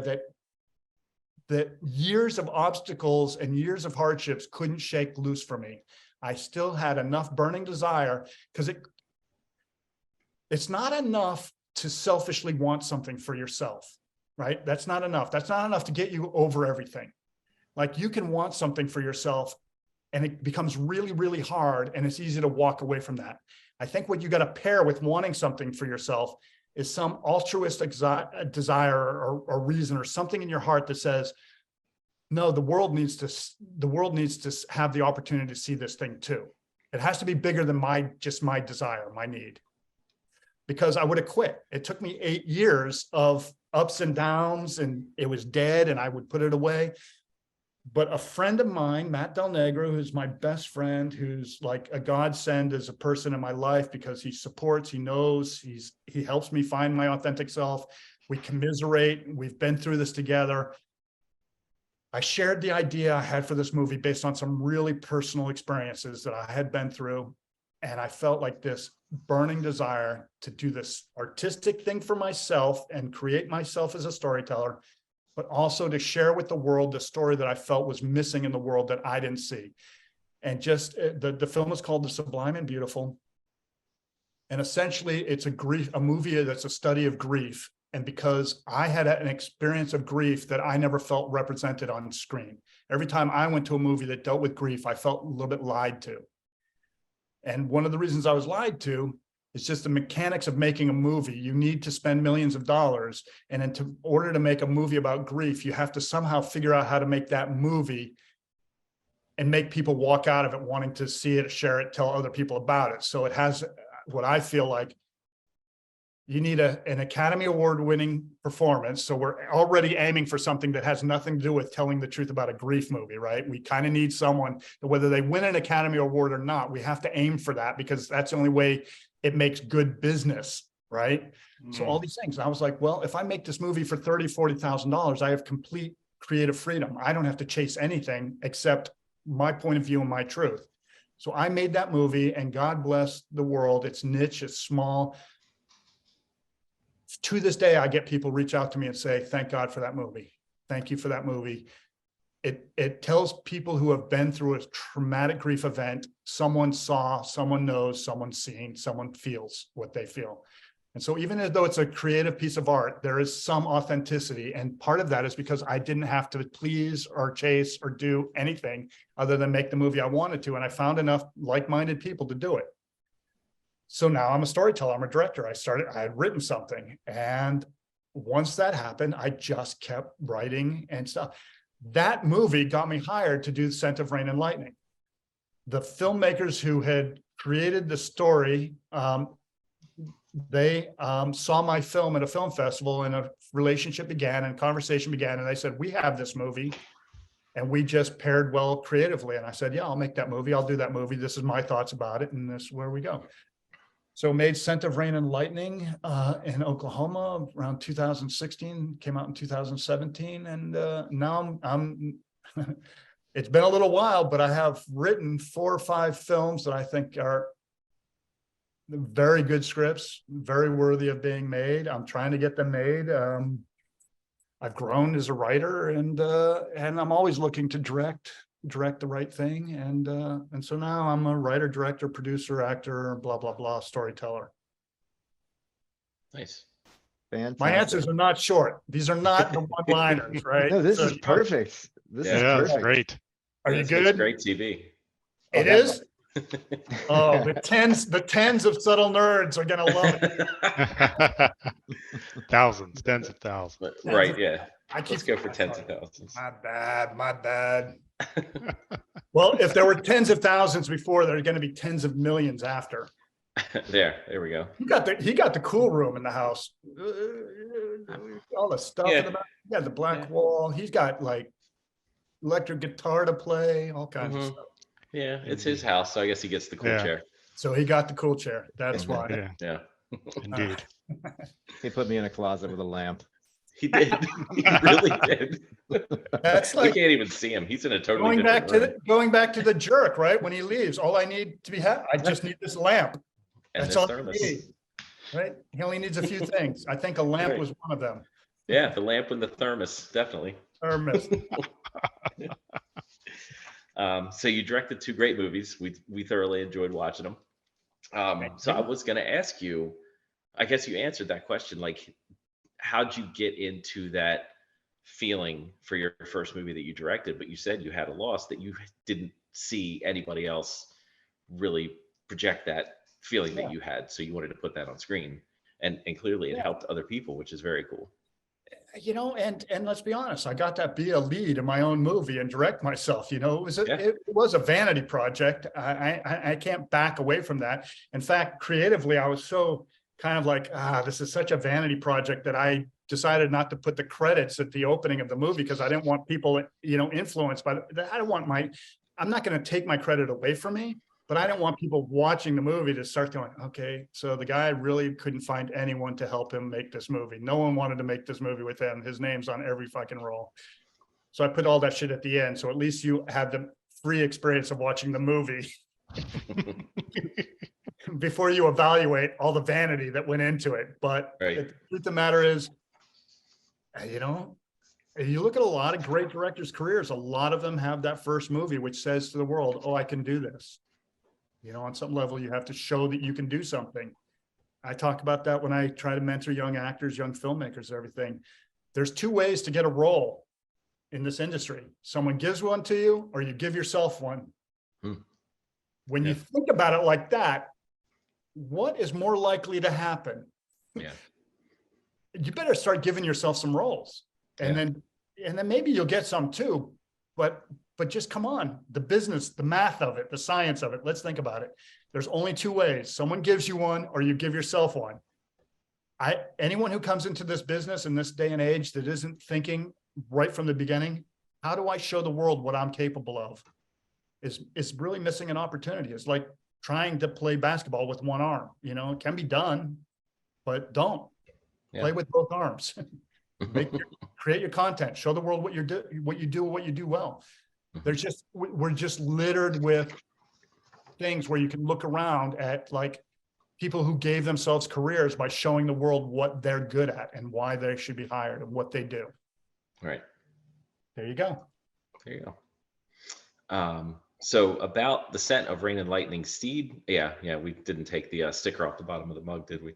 that years of obstacles and years of hardships couldn't shake loose for me. I still had enough burning desire because it's not enough to selfishly want something for yourself, right? That's not enough. That's not enough to get you over everything. Like you can want something for yourself and it becomes really, really hard and it's easy to walk away from that. I think what you got to pair with wanting something for yourself is some altruistic desire or reason or something in your heart that says, no, the world needs to have the opportunity to see this thing too. It has to be bigger than just my desire, my need. Because I would have quit. It took me 8 years of ups and downs and it was dead and I would put it away. But a friend of mine, Matt Del Negro, who's my best friend, who's like a godsend as a person in my life because he supports, he knows, he helps me find my authentic self. We commiserate. We've been through this together. I shared the idea I had for this movie based on some really personal experiences that I had been through. And I felt like this burning desire to do this artistic thing for myself and create myself as a storyteller, but also to share with the world the story that I felt was missing in the world that I didn't see. And just the film is called The Sublime and Beautiful. And essentially it's a movie that's a study of grief. And because I had an experience of grief that I never felt represented on screen. Every time I went to a movie that dealt with grief, I felt a little bit lied to. And one of the reasons I was lied to is just the mechanics of making a movie. You need to spend millions of dollars. And in order to make a movie about grief, you have to somehow figure out how to make that movie and make people walk out of it wanting to see it, share it, tell other people about it. So it has what I feel like you need an Academy Award winning performance. So we're already aiming for something that has nothing to do with telling the truth about a grief movie, right? We kind of need someone, whether they win an Academy Award or not, we have to aim for that because that's the only way it makes good business, right? So all these things. I was like, well, if I make this movie for $30,000, $40,000, I have complete creative freedom. I don't have to chase anything except my point of view and my truth. So I made that movie and God bless the world. It's niche, it's small. To this day, I get people reach out to me and say, thank God for that movie. Thank you for that movie. It tells people who have been through a traumatic grief event, someone saw, someone knows, someone's seen, someone feels what they feel. And so even though it's a creative piece of art, there is some authenticity. And part of that is because I didn't have to please or chase or do anything other than make the movie I wanted to. And I found enough like-minded people to do it. So now I'm a storyteller, I'm a director. I had written something. And once that happened, I just kept writing and stuff. That movie got me hired to do The Scent of Rain and Lightning. The filmmakers who had created the story, they saw my film at a film festival and a relationship began and conversation began. And they said, we have this movie and we just paired well creatively. And I said, yeah, I'll make that movie. I'll do that movie. This is my thoughts about it. And this is where we go. So made Scent of Rain and Lightning in Oklahoma around 2016, came out in 2017. And now I'm it's been a little while, but I have written 4 or 5 films that I think are very good scripts, very worthy of being made. I'm trying to get them made. I've grown as a writer and I'm always looking to direct the right thing. And so now I'm a writer, director, producer, actor, blah, blah, blah, storyteller. Nice. Fantastic. My answers are not short. These are not the one-liners, right? No, this is perfect. This is That's perfect. great. Are you It's good? great TV. It is? Oh, the tens of subtle nerds are gonna love it. Thousands, tens of thousands. But, right, yeah. Let's go for tens of thousands. My bad. Well, if there were tens of thousands before, there are going to be tens of millions after. there we go. He got the cool room in the house. All the stuff in the back. He got the black wall. He's got like electric guitar to play, all kinds of stuff. Yeah, it's his house, so I guess he gets the cool chair. So he got the cool chair. That's why. Yeah, indeed. He put me in a closet with a lamp. He did. He really did. That's We like can't even see him. He's in a totally going different back to room. going back to the jerk, right? When he leaves, all I need to be happy, I just need this lamp. And That's this all thermos. he needs, right? He only needs a few things. I think a lamp Right. was one of them. Yeah, the lamp and the thermos, definitely. Thermos. So you directed two great movies. We thoroughly enjoyed watching them. So I was going to ask you, I guess you answered that question. Like, how'd you get into that feeling for your first movie that you directed? But you said you had a loss that you didn't see anybody else really project that feeling that you had. So you wanted to put that on screen, and clearly it helped other people, which is very cool. You know, and let's be honest, I got to be a lead in my own movie and direct myself. You know, it was a vanity project. I can't back away from that. In fact, creatively, I was so kind of like, this is such a vanity project that I decided not to put the credits at the opening of the movie because I didn't want people, you know, influenced by that. I'm not going to take my credit away from me, but I didn't want people watching the movie to start going, okay, so the guy really couldn't find anyone to help him make this movie. No one wanted to make this movie with him. His name's on every fucking roll. So I put all that shit at the end. So at least you have the free experience of watching the movie before you evaluate all the vanity that went into it. But the truth of the matter is, you know, you look at a lot of great directors' careers, a lot of them have that first movie, which says to the world, oh, I can do this. You know, on some level, you have to show that you can do something. I talk about that when I try to mentor young actors, young filmmakers, everything. There's two ways to get a role in this industry. Someone gives one to you, or you give yourself one. When you think about it like that, what is more likely to happen? Yeah. You better start giving yourself some roles. And then maybe you'll get some too, but just come on, the business, the math of it, the science of it. Let's think about it. There's only two ways. Someone gives you one, or you give yourself one. Anyone who comes into this business in this day and age that isn't thinking right from the beginning, how do I show the world what I'm capable of, is really missing an opportunity. It's like trying to play basketball with one arm. You know, it can be done, but don't play with both arms. Create your content, show the world what you do well. We're just littered with things where you can look around at like people who gave themselves careers by showing the world what they're good at and why they should be hired and what they do. Right. There you go. There you go. So about the set of Rain and Lightning, Steve. Yeah, we didn't take the sticker off the bottom of the mug, did we?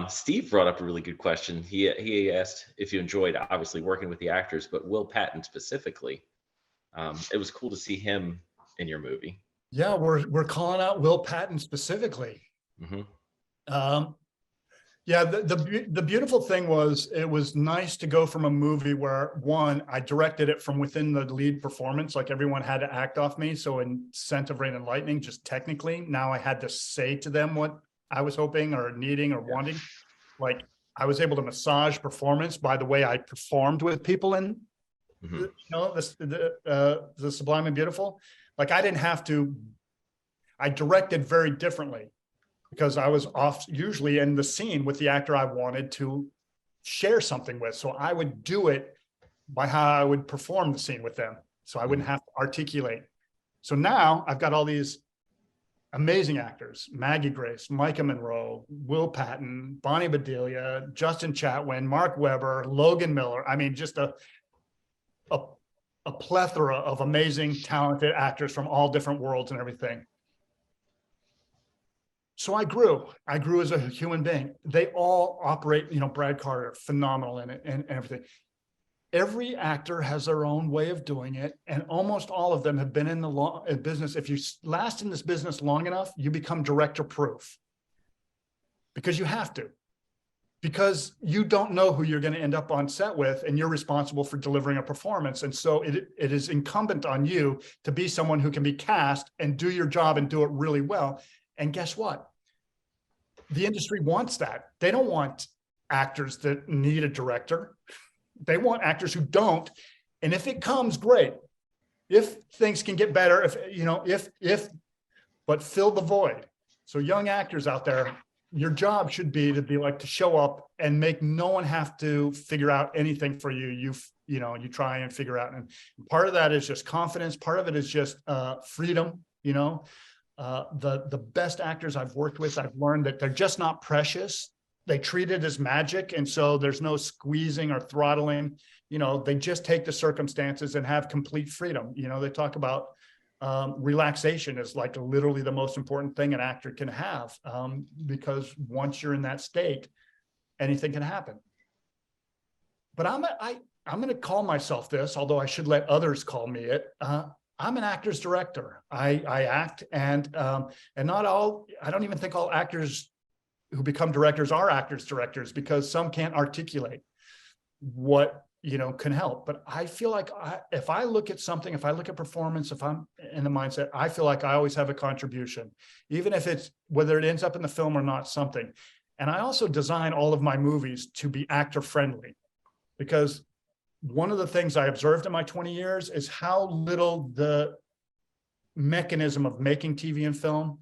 Steve brought up a really good question. He asked if you enjoyed obviously working with the actors, but Will Patton specifically. It was cool to see him in your movie. Yeah, we're calling out Will Patton specifically. Yeah, the beautiful thing was, it was nice to go from a movie where, one, I directed it from within the lead performance, like everyone had to act off me. So in Scent of Rain and Lightning, just technically, now I had to say to them what I was hoping or needing or wanting. Like, I was able to massage performance by the way I performed with people in, you know, the Sublime and Beautiful. Like, I didn't have to, I directed very differently, because I was off usually in the scene with the actor I wanted to share something with. So I would do it by how I would perform the scene with them. So I wouldn't have to articulate. So now I've got all these amazing actors: Maggie Grace, Micah Monroe, Will Patton, Bonnie Bedelia, Justin Chatwin, Mark Webber, Logan Miller. I mean, just a plethora of amazing, talented actors from all different worlds and everything. So I grew as a human being. They all operate, you know, Brad Carter, phenomenal in it and everything. Every actor has their own way of doing it. And almost all of them have been in the business. If you last in this business long enough, you become director proof, because you have to, because you don't know who you're going to end up on set with, and you're responsible for delivering a performance. And so it is incumbent on you to be someone who can be cast and do your job and do it really well. And guess what? The industry wants that. They don't want actors that need a director. They want actors who don't. And if it comes, great. If things can get better, but fill the void. So young actors out there, your job should be to show up and make no one have to figure out anything for you. You try and figure out, and part of that is just confidence. Part of it is just freedom. The best actors I've worked with, I've learned that they're just not precious. They treat it as magic, and so there's no squeezing or throttling. They just take the circumstances and have complete freedom. They talk about relaxation is like literally the most important thing an actor can have, because once you're in that state, anything can happen. But I'm going to call myself this, although I should let others call me it. I'm an actor's director. I act, and not all. I don't even think all actors who become directors are actors directors, because some can't articulate what can help. But I feel like if I look at something, if I look at performance, if I'm in the mindset, I feel like I always have a contribution, even if it's whether it ends up in the film or not, something. And I also design all of my movies to be actor friendly, because one of the things I observed in my 20 years is how little the mechanism of making TV and film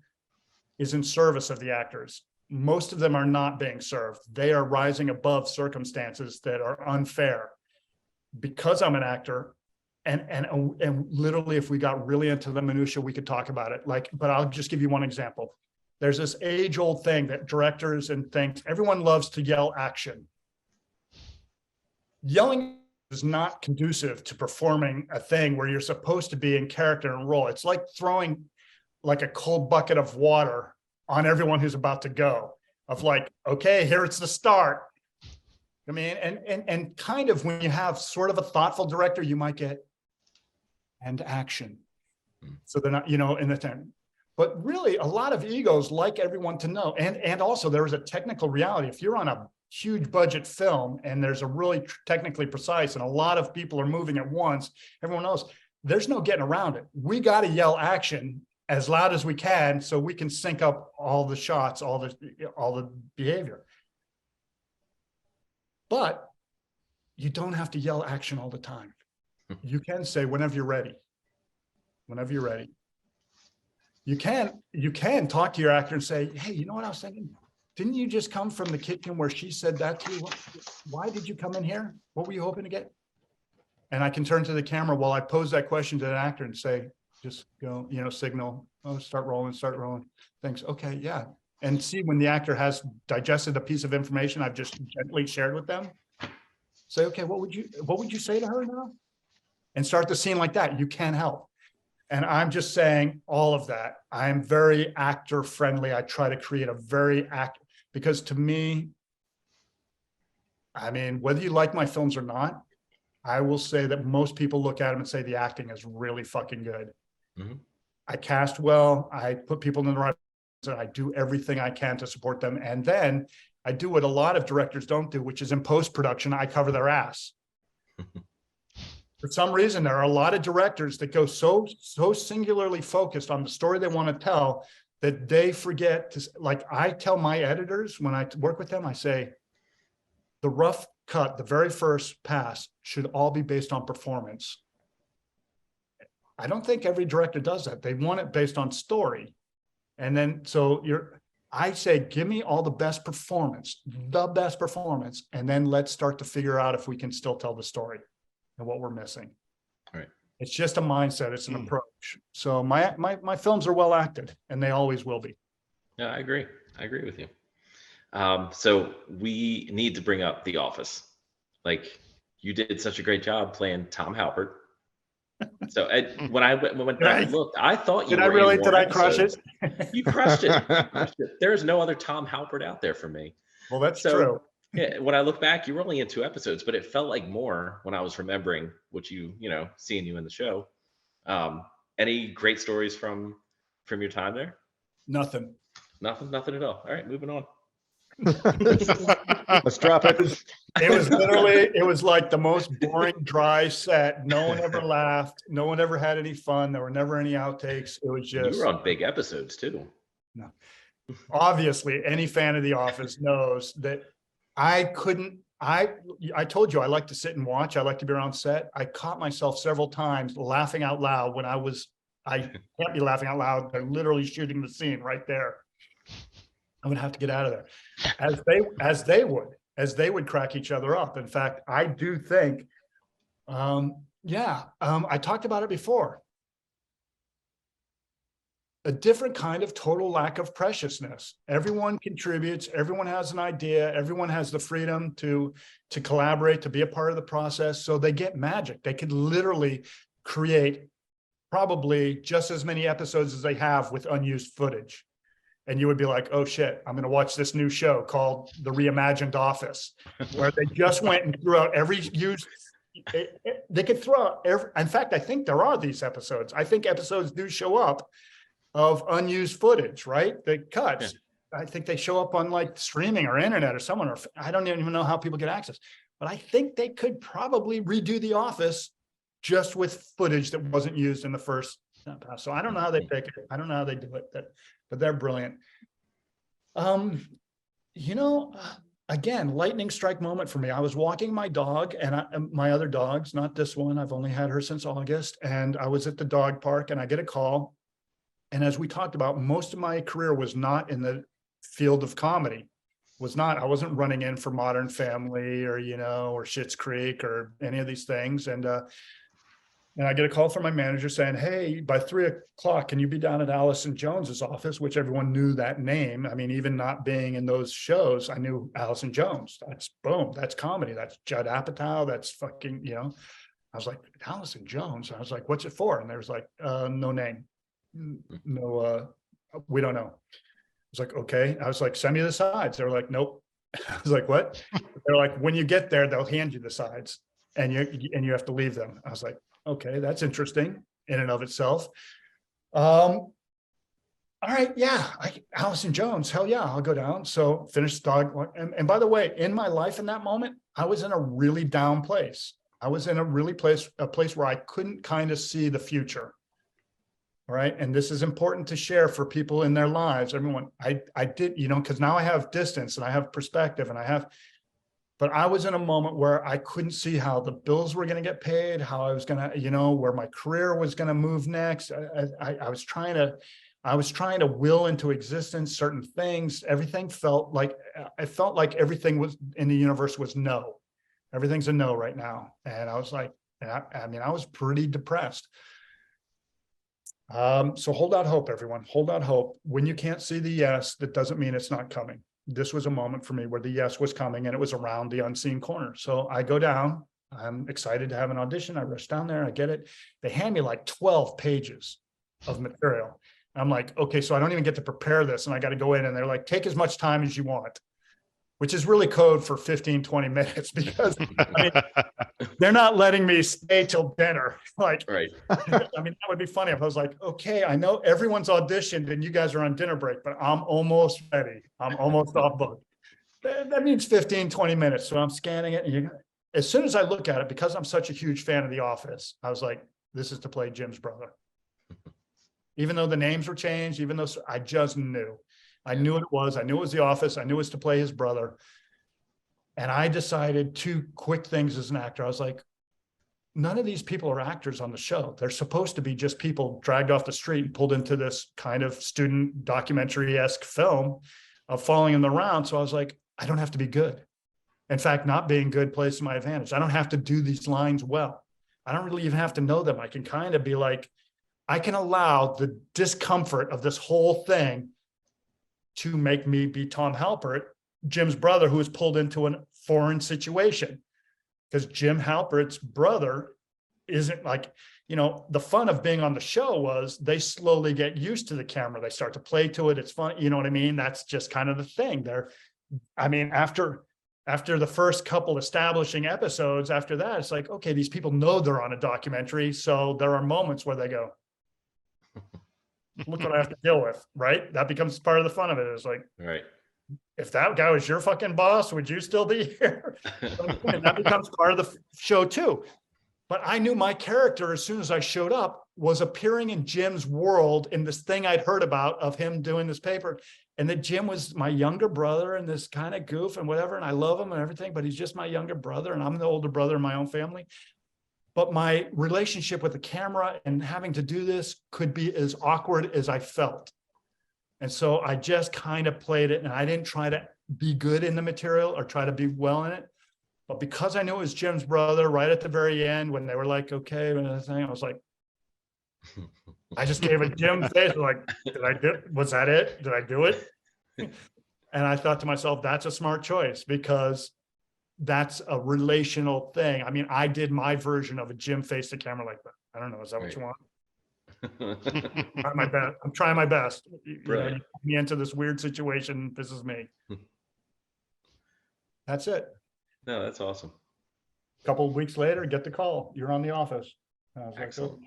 is in service of the actors. Most of them are not being served. They are rising above circumstances that are unfair. Because I'm an actor, and literally, if we got really into the minutia, we could talk about it. But I'll just give you one example. There's this age-old thing that directors and things, everyone loves to yell action. Yelling is not conducive to performing a thing where you're supposed to be in character and role. It's like throwing like a cold bucket of water on everyone who's about to go, of okay, here it's the start. I mean, and kind of when you have sort of a thoughtful director, you might get and action. So they're not, in the time. But really, a lot of egos like everyone to know. And also there is a technical reality. If you're on a huge budget film and there's a really technically precise and a lot of people are moving at once, everyone knows there's no getting around it. We got to yell action as loud as we can so we can sync up all the shots, all the behavior. But you don't have to yell action all the time. You can say whenever you're ready. Whenever you're ready. You can talk to your actor and say, hey, you know what I was thinking? Didn't you just come from the kitchen where she said that to you? Why did you come in here? What were you hoping to get? And I can turn to the camera while I pose that question to the actor and say, just go, signal, start rolling. Thanks. Okay, yeah. And see when the actor has digested a piece of information I've just gently shared with them. Say, okay, what would you say to her now? And start the scene like that. You can help. And I'm just saying all of that. I'm very actor friendly. I try to create a very because to me, I mean, whether you like my films or not, I will say that most people look at them and say the acting is really fucking good. Mm-hmm. I cast well. I put people in the right position. I do everything I can to support them. And then I do what a lot of directors don't do, which is in post-production, I cover their ass. For some reason, there are a lot of directors that go so singularly focused on the story they want to tell that they forget to, I tell my editors when I work with them, I say, the rough cut, the very first pass should all be based on performance. I don't think every director does that. They want it based on story. And then, I say, give me all the best performance, and then let's start to figure out if we can still tell the story and what we're missing. Right. It's just a mindset. It's an approach. So my films are well acted, and they always will be. Yeah, I agree with you. So we need to bring up The Office. You did such a great job playing Tom Halpert. So when I went back and looked, I thought you did I crush it? You crushed it. There's no other Tom Halpert out there for me. Well, that's true. Yeah, when I look back, you were only in 2 episodes, but it felt like more when I was remembering what seeing you in the show. Any great stories from your time there? Nothing at all. All right, moving on. Let's drop it. It was like the most boring, dry set. No one ever laughed. No one ever had any fun. There were never any outtakes. It was just. You were on big episodes too. No. Obviously, any fan of The Office knows that I couldn't. I told you I like to sit and watch. I like to be around set. I caught myself several times laughing out loud when I can't be laughing out loud. They're literally shooting the scene right there. I would have to get out of there, as they would crack each other up. In fact, I do think, I talked about it before. A different kind of total lack of preciousness. Everyone contributes, everyone has an idea, everyone has the freedom to collaborate, to be a part of the process. So they get magic. They could literally create probably just as many episodes as they have with unused footage. And you would be like, oh shit, I'm going to watch this new show called The Reimagined Office, where they just went and threw out every used, they could throw out every, in fact, I think there are these episodes. I think episodes do show up of unused footage, right? The cuts. Yeah. I think they show up on like streaming or internet or someone, or I don't even know how people get access, but I think they could probably redo The Office just with footage that wasn't used in the first pass. So I don't know how they pick it. I don't know how they do it, but they're brilliant. Again, lightning strike moment for me. I was walking my dog and my other dogs, not this one. I've only had her since August. And I was at the dog park and I get a call. And as we talked about, most of my career was not in the field of comedy. I wasn't running in for Modern Family or, or Schitt's Creek or any of these things. And I get a call from my manager saying, hey, by 3:00, can you be down at Allison Jones's office, which everyone knew that name. I mean, even not being in those shows, I knew Allison Jones. That's boom. That's comedy. That's Judd Apatow. That's fucking, I was like, Allison Jones. I was like, what's it for? And there was like, no name. No, we don't know. I was like, okay. I was like, send me the sides. They were like, nope. I was like, what? They're like, when you get there, they'll hand you the sides and you have to leave them. I was like, okay, that's interesting in and of itself. All right, yeah, Allison Jones, hell yeah, I'll go down. So finished dog. And by the way, in my life in that moment, I was in a really down place. I was in a place where I couldn't kind of see the future. All right. And this is important to share for people in their lives. Everyone, I did, because now I have distance and I have perspective but I was in a moment where I couldn't see how the bills were going to get paid, how I was going to, where my career was going to move next. I was trying to will into existence certain things. Everything felt like everything was in the universe was no. Everything's a no right now. And I was like, I was pretty depressed. So hold out hope, everyone. Hold out hope. When you can't see the yes, that doesn't mean it's not coming. This was a moment for me where the yes was coming and it was around the unseen corner. So I go down, I'm excited to have an audition. I rush down there, I get it. They hand me like 12 pages of material. I'm like, okay, so I don't even get to prepare this. And I got to go in and they're like, take as much time as you want, which is really code for 15, 20 minutes because they're not letting me stay till dinner. Like, right. That would be funny if I was like, okay, I know everyone's auditioned and you guys are on dinner break, but I'm almost ready. I'm almost off book. That means 15, 20 minutes. So I'm scanning it. And as soon as I look at it, because I'm such a huge fan of The Office, I was like, this is to play Jim's brother. Even though the names were changed, even though I just knew. I knew what it was. I knew it was The Office. I knew it was to play his brother. And I decided 2 quick things as an actor. I was like, none of these people are actors on the show. They're supposed to be just people dragged off the street and pulled into this kind of student documentary-esque film of following them around. So I was like, I don't have to be good. In fact, not being good plays to my advantage. I don't have to do these lines well. I don't really even have to know them. I can kind of be like, I can allow the discomfort of this whole thing to make me be Tom Halpert, Jim's brother, who was pulled into a foreign situation. Because Jim Halpert's brother isn't like, the fun of being on the show was they slowly get used to the camera. They start to play to it. It's fun. You know what I mean? That's just kind of the thing. After the first couple establishing episodes, after that, it's like, okay, these people know they're on a documentary. So there are moments where they go, look what I have to deal with, right? That becomes part of the fun of it. It's like, right. If that guy was your fucking boss, would you still be here? And that becomes part of the show too. But I knew my character, as soon as I showed up, was appearing in Jim's world in this thing I'd heard about of him doing this paper. And that Jim was my younger brother and this kind of goof and whatever. And I love him and everything, but he's just my younger brother. And I'm the older brother in my own family. But my relationship with the camera and having to do this could be as awkward as I felt. And so I just kind of played it, and I didn't try to be good in the material or try to be well in it. But because I knew it was Jim's brother, right at the very end, when they were like, okay, I was like, I just gave a Jim face, like, was that it? Did I do it? And I thought to myself, that's a smart choice, because that's a relational thing. I mean, I did my version of a Jim face to camera like that. I don't know. Is that what you want? I'm trying my best. You put me into this weird situation. This is me. That's it. No, that's awesome. A couple of weeks later, get the call. You're on The Office. I was Excellent. like,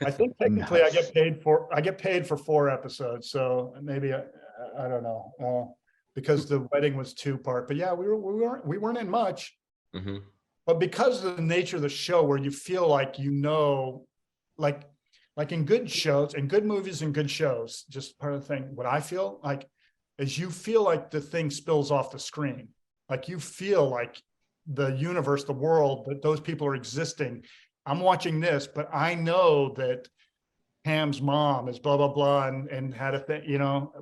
oh. I think technically I get paid for 4 episodes. So maybe I don't know, because the wedding was 2-part. But yeah, we weren't in much. Mm-hmm. But because of the nature of the show, where you feel like, like in good shows and good movies and good shows, just part of the thing, what I feel like is you feel like the thing spills off the screen. Like you feel like the universe, the world, that those people are existing. I'm watching this, but I know that Pam's mom is blah, blah, blah, and had a thing,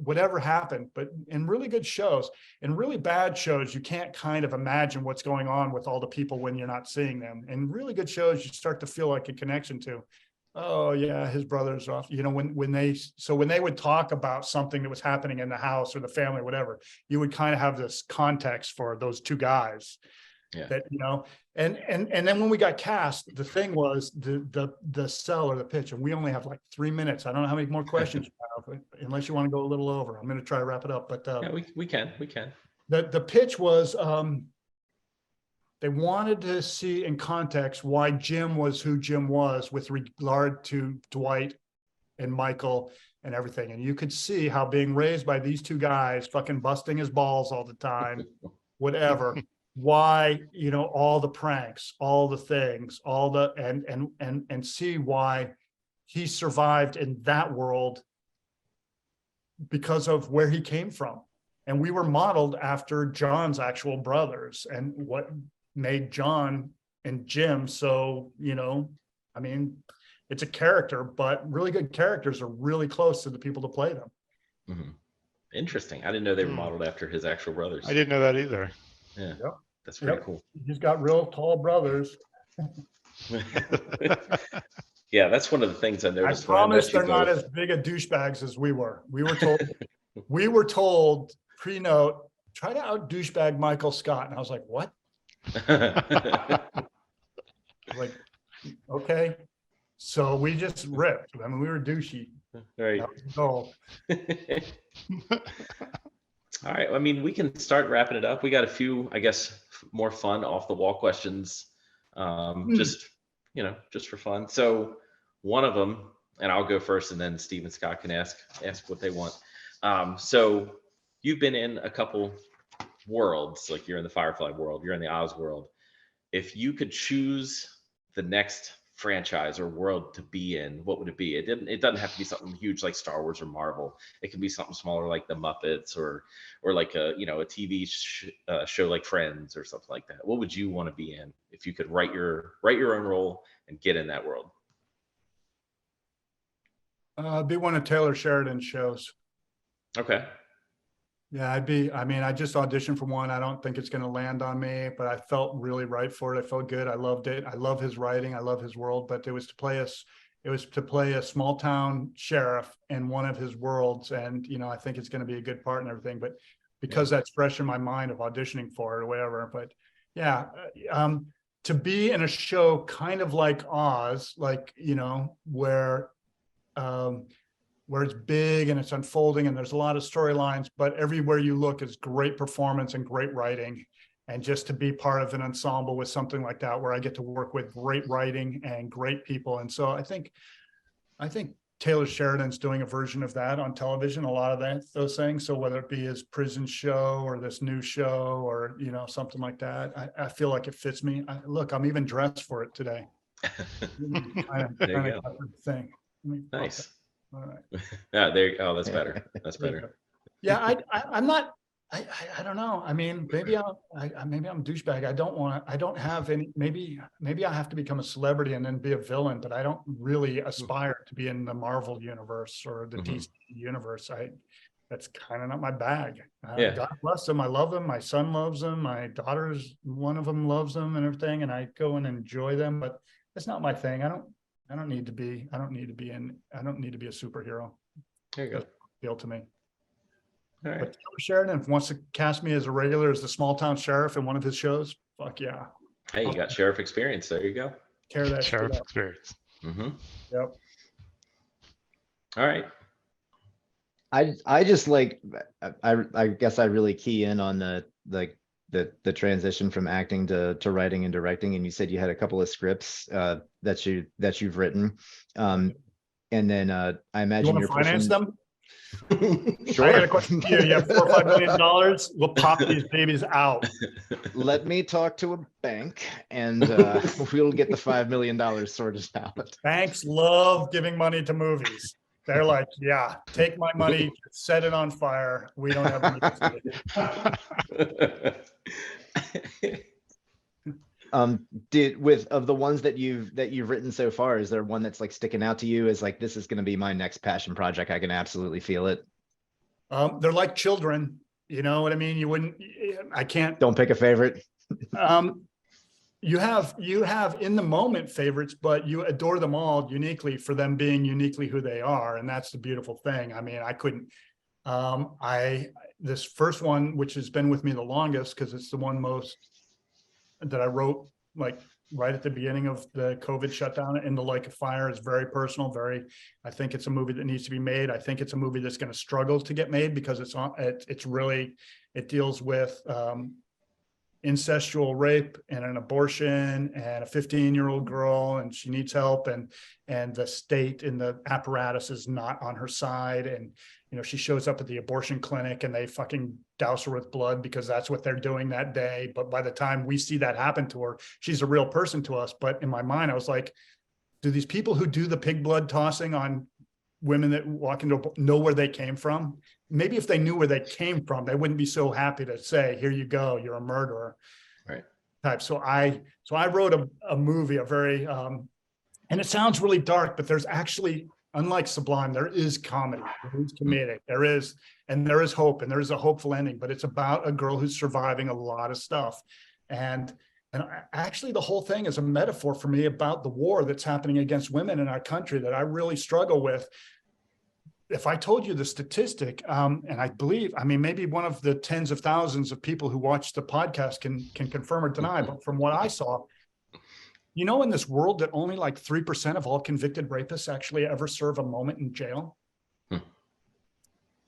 whatever happened. But in really good shows, in really bad shows, you can't kind of imagine what's going on with all the people when you're not seeing them. In really good shows, you start to feel like a connection to, oh yeah, his brother's off. When they would talk about something that was happening in the house or the family or whatever, you would kind of have this context for those 2 guys. Yeah. That, and then when we got cast, the thing was the sell or the pitch, and we only have like 3 minutes. I don't know how many more questions you have, unless you want to go a little over. I'm going to try to wrap it up, but yeah, we can. The pitch was, they wanted to see in context why Jim was who Jim was with regard to Dwight and Michael and everything. And you could see how being raised by these 2 guys, fucking busting his balls all the time, whatever, why, all the pranks, all the things, all the, and see why he survived in that world because of where he came from. And we were modeled after John's actual brothers, and what made John and Jim so, I mean, it's a character, but really good characters are really close to the people to play them. Mm-hmm. Interesting. I didn't know they were modeled after his actual brothers. I didn't know that either. Yeah, Yep. That's pretty cool. He's got real tall brothers. Yeah, that's one of the things I noticed. I promise they're not as big a douchebags as we were. We were told pre-note, try to out douchebag Michael Scott. And I was like, what? Like, okay. So we just ripped. I mean, we were douchey. Right. All right. I mean, we can start wrapping it up. We got a few, I guess, more fun off the wall questions. Just for fun. So one of them, and I'll go first, and then Steve and Scott can ask what they want. So you've been in a couple worlds, like you're in the Firefly world, you're in the Oz world. If you could choose the next franchise or world to be in, what would it be? It doesn't have to be something huge like Star Wars or Marvel. It can be something smaller like the Muppets or like a TV show like Friends or something like that. What would you want to be in if you could write your own role and get in that world? Be one of Taylor Sheridan's shows. Okay. Yeah, I just auditioned for one. I don't think it's going to land on me, but I felt really right for it. I felt good. I loved it. I love his writing. I love his world, but it was to play a small town sheriff in one of his worlds. And, I think it's going to be a good part and everything, but because that's fresh in my mind of auditioning for it or whatever. But yeah, to be in a show kind of like Oz, like, where it's big and it's unfolding and there's a lot of storylines, but everywhere you look is great performance and great writing. And just to be part of an ensemble with something like that, where I get to work with great writing and great people. And so I think Taylor Sheridan's doing a version of that on television, a lot of those things. So whether it be his prison show or this new show or, something like that, I feel like it fits me. Look, I'm even dressed for it today. Thing. Nice. All right. Yeah, that's better. That's better. Yeah, I'm not I don't know. I mean, maybe I'm a douchebag. I don't have any, maybe I have to become a celebrity and then be a villain, but I don't really aspire to be in the Marvel universe or the DC universe. That's kind of not my bag. God bless them. I love them. My son loves them. My daughters, one of them loves them and everything. And I go and enjoy them, but it's not my thing. I don't need to be a superhero. There you go. Appeal to me. All right. But Taylor Sheridan wants to cast me as a regular, as the small town sheriff in one of his shows. Fuck yeah. Hey, you got sheriff experience. There you go. Tear that shit Sheriff up. experience. Mm-hmm. Yep. All right. I just like, I guess I really key in on the transition from acting to writing and directing. And you said you had a couple of scripts that you've written. And then I You imagine want you're to finance pushing. them? Sure. I got a question for you. You have $4 or $5 million. We'll pop these babies out. Let me talk to a bank and we'll get the $5 million sorted out. Banks love giving money to movies. They're like, yeah, take my money, set it on fire. We don't have money to Of the ones that you've written so far, is there one that's like sticking out to you as like, this is going to be my next passion project? I can absolutely feel it. They're like children. You know what I mean? I can't. Don't pick a favorite. You have in the moment favorites, but you adore them all uniquely for them being uniquely who they are. And that's the beautiful thing. I mean, I couldn't, this first one, which has been with me the longest, because it's the one that I wrote like right at the beginning of the COVID shutdown, In the Lake of Fire, is very personal. I think it's a movie that needs to be made. I think it's a movie that's going to struggle to get made because it deals with, incestual rape and an abortion and a 15-year-old girl, and she needs help, and the state and the apparatus is not on her side. And she shows up at the abortion clinic and they fucking douse her with blood because that's what they're doing that day. But by the time we see that happen to her, she's a real person to us. But in my mind, I was like, do these people who do the pig blood tossing on women that walk into know where they came from? Maybe if they knew where they came from, they wouldn't be so happy to say, here you go, you're a murderer. Right. Type. So I wrote a movie, a very, and it sounds really dark, but there's actually, unlike Sublime, there is comedy, there is comedic, there is hope, and there is a hopeful ending, but it's about a girl who's surviving a lot of stuff. And actually the whole thing is a metaphor for me about the war that's happening against women in our country that I really struggle with. If I told you the statistic, and I believe, maybe one of the tens of thousands of people who watch the podcast can confirm or deny, but from what I saw, in this world that only like 3% of all convicted rapists actually ever serve a moment in jail.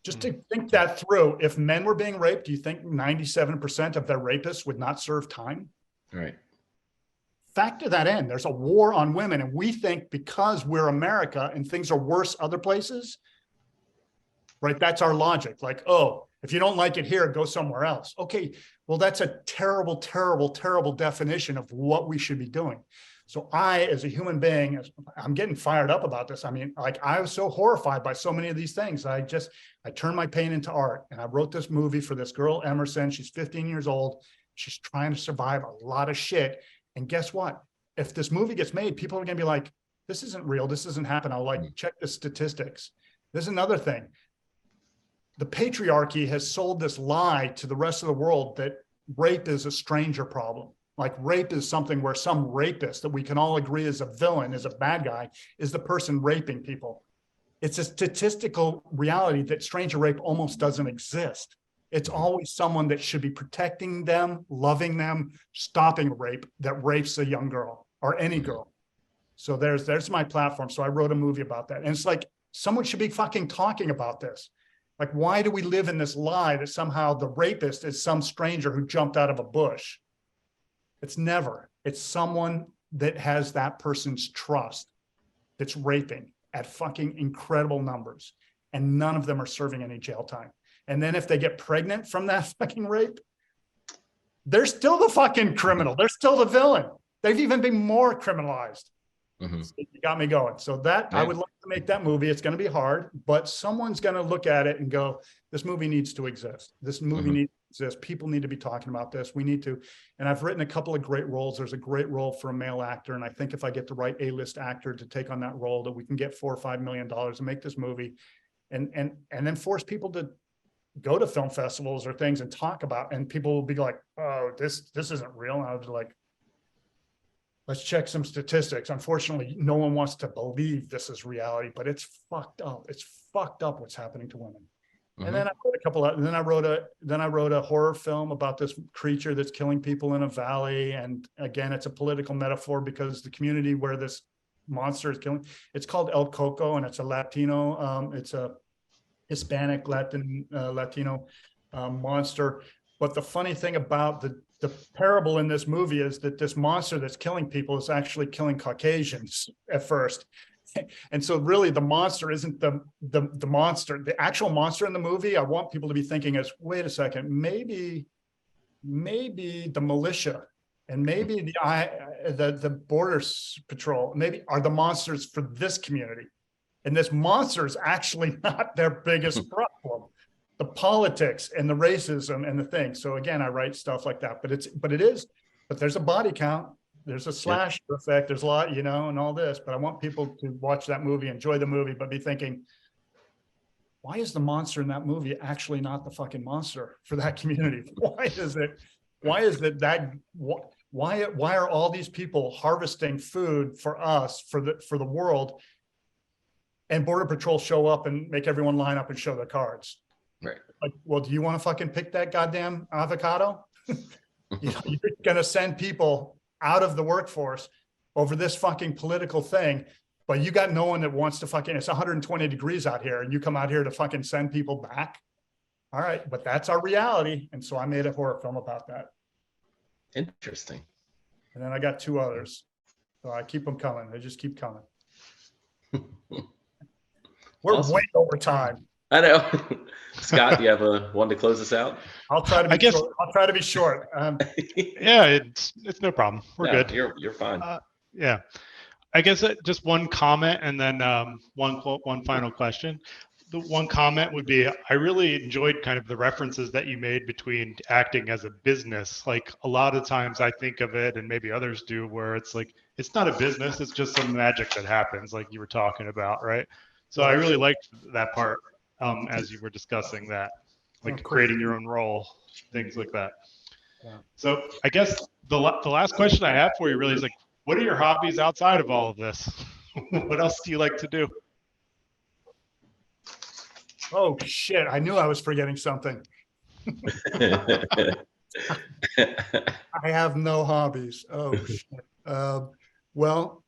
Just to think that through, if men were being raped, do you think 97% of their rapists would not serve time? Right. Factor that in. There's a war on women, and we think because we're America and things are worse other places, right? That's our logic. Like, oh, if you don't like it here, go somewhere else. Okay, well, that's a terrible, terrible, terrible definition of what we should be doing. So I, as a human being, I'm getting fired up about this. I was so horrified by so many of these things. I turned my pain into art, and I wrote this movie for this girl, Emerson. She's 15 years old. She's trying to survive a lot of shit. And guess what? If this movie gets made, people are going to be like, this isn't real. This doesn't happen. I'll check the statistics. There's another thing. The patriarchy has sold this lie to the rest of the world that rape is a stranger problem. Like rape is something where some rapist that we can all agree is a villain, is a bad guy, is the person raping people. It's a statistical reality that stranger rape almost doesn't exist. It's always someone that should be protecting them, loving them, stopping rape that rapes a young girl or any girl. So there's my platform. So I wrote a movie about that. And it's like, someone should be fucking talking about this. Like, why do we live in this lie that somehow the rapist is some stranger who jumped out of a bush? It's never. It's someone that has that person's trust that's raping at fucking incredible numbers. And none of them are serving any jail time. And then if they get pregnant from that fucking rape, they're still the fucking criminal. They're still the villain. They've even been more criminalized. Mm-hmm. So you got me going. So that I would like to make that movie. It's going to be hard, but someone's going to look at it and go, this movie needs to exist. This movie needs exist. People need to be talking about this. We need to, and I've written a couple of great roles. There's a great role for a male actor. And I think if I get the right A-list actor to take on that role, that we can get $4 or $5 million and make this movie and then force people to go to film festivals or things and talk about, and people will be like, oh, this isn't real. And I was like, let's check some statistics. Unfortunately, no one wants to believe this is reality, but it's fucked up. It's fucked up what's happening to women. And then I wrote a couple of, and then I wrote a horror film about this creature that's killing people in a valley. And again, it's a political metaphor because the community where this monster is killing, it's called El Coco, and it's a Latino, it's a Hispanic Latino monster. But the funny thing about the parable in this movie is that this monster that's killing people is actually killing Caucasians at first. And so really the monster isn't the monster, the actual monster in the movie. I want people to be thinking as, wait a second, maybe the militia and maybe the border patrol, maybe are the monsters for this community. And this monster is actually not their biggest problem. The politics and the racism and the thing. So again, I write stuff like that, but there's a body count, there's a slasher effect, there's a lot, and all this, but I want people to watch that movie, enjoy the movie, but be thinking, why is the monster in that movie actually not the fucking monster for that community? Why are all these people harvesting food for us, for the world, and Border Patrol show up and make everyone line up and show their cards? Right. Like, well, do you want to fucking pick that goddamn avocado? You're going to send people out of the workforce over this fucking political thing, but you got no one that wants to fucking, it's 120 degrees out here and you come out here to fucking send people back. All right. But that's our reality. And so I made a horror film about that. Interesting. And then I got 2 others. So I keep them coming. They just keep coming. We're Awesome. way over time. I know. Scott, do you have one to close us out? I'll try to be short. I'll try to be short. Yeah, it's no problem. We're good. You're fine. Yeah, I guess just one comment and then one final question. The one comment would be, I really enjoyed kind of the references that you made between acting as a business. Like a lot of times I think of it, and maybe others do, where it's like, it's not a business, it's just some magic that happens, like you were talking about, right? So I really liked that part as you were discussing that, like creating your own role, things like that. So I guess the last question I have for you really is like, what are your hobbies outside of all of this? What else do you like to do? Oh shit, I knew I was forgetting something. I have no hobbies. Oh shit. Well,